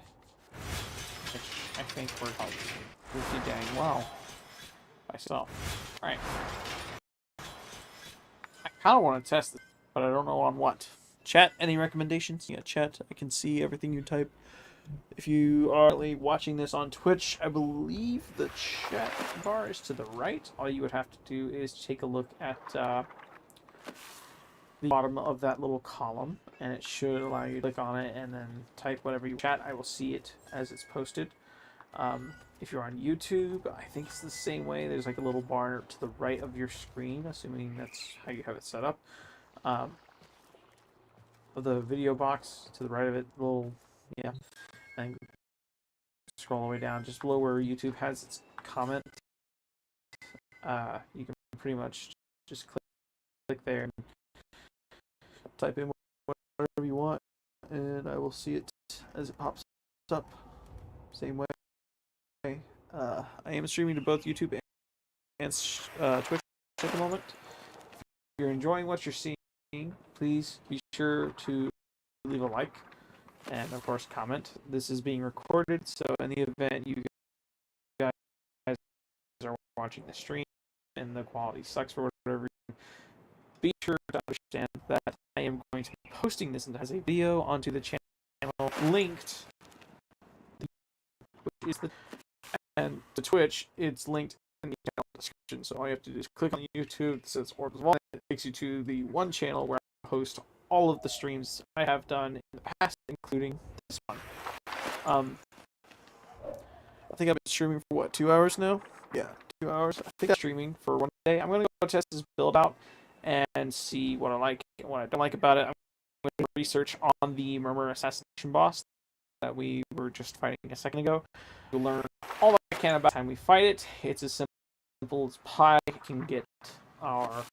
which I think works out pretty dang well myself. Alright. I kind of want to test this, but I don't know on what. Chat, any recommendations? Yeah, chat, I can see everything you type. If you are watching this on Twitch, I believe the chat bar is to the right. All you would have to do is take a look at the bottom of that little column, and it should allow you to click on it and then type whatever you chat. I will see it as it's posted. If you're on YouTube, I think it's the same way. There's like a little bar to the right of your screen, assuming that's how you have it set up. The video box to the right of it, little, yeah. And scroll all the way down, just below where YouTube has its comment, you can pretty much just click there and type in whatever you want, and I will see it as it pops up. Same way. I am streaming to both YouTube and Twitch at the moment. If you're enjoying what you're seeing, please be sure to leave a like and, of course, comment. This is being recorded, so in the event you guys are watching the stream and the quality sucks for whatever reason, be sure to understand that I am going to be posting this as a video onto the channel linked, which is and to Twitch, it's linked in the channel description. So all you have to do is click on YouTube. It says Orbs Wallet. It takes you to the one channel where I host all of the streams I have done in the past, including this one. I think I've been streaming for what, 2 hours now? Yeah, 2 hours. I think I'm streaming for one day. I'm gonna go test this build out and see what I like and what I don't like about it. I'm going to research on the Murmur assassination boss that we were just fighting a second ago. We'll learn all that I can about the time we fight it. It's as simple as pie can get our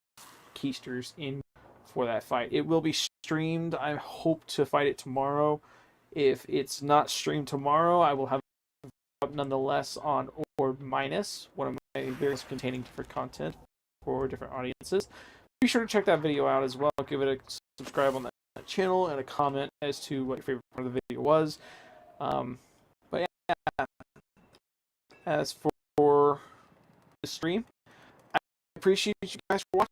keysters in for that fight. It will be streamed. I hope to fight it tomorrow. If it's not streamed tomorrow, I will have it up nonetheless on Orb Minus, one of my videos containing different content for different audiences. Be sure to check that video out as well. Give it a subscribe on that channel and a comment as to what your favorite part of the video was. But yeah, as for the stream, I appreciate you guys for watching.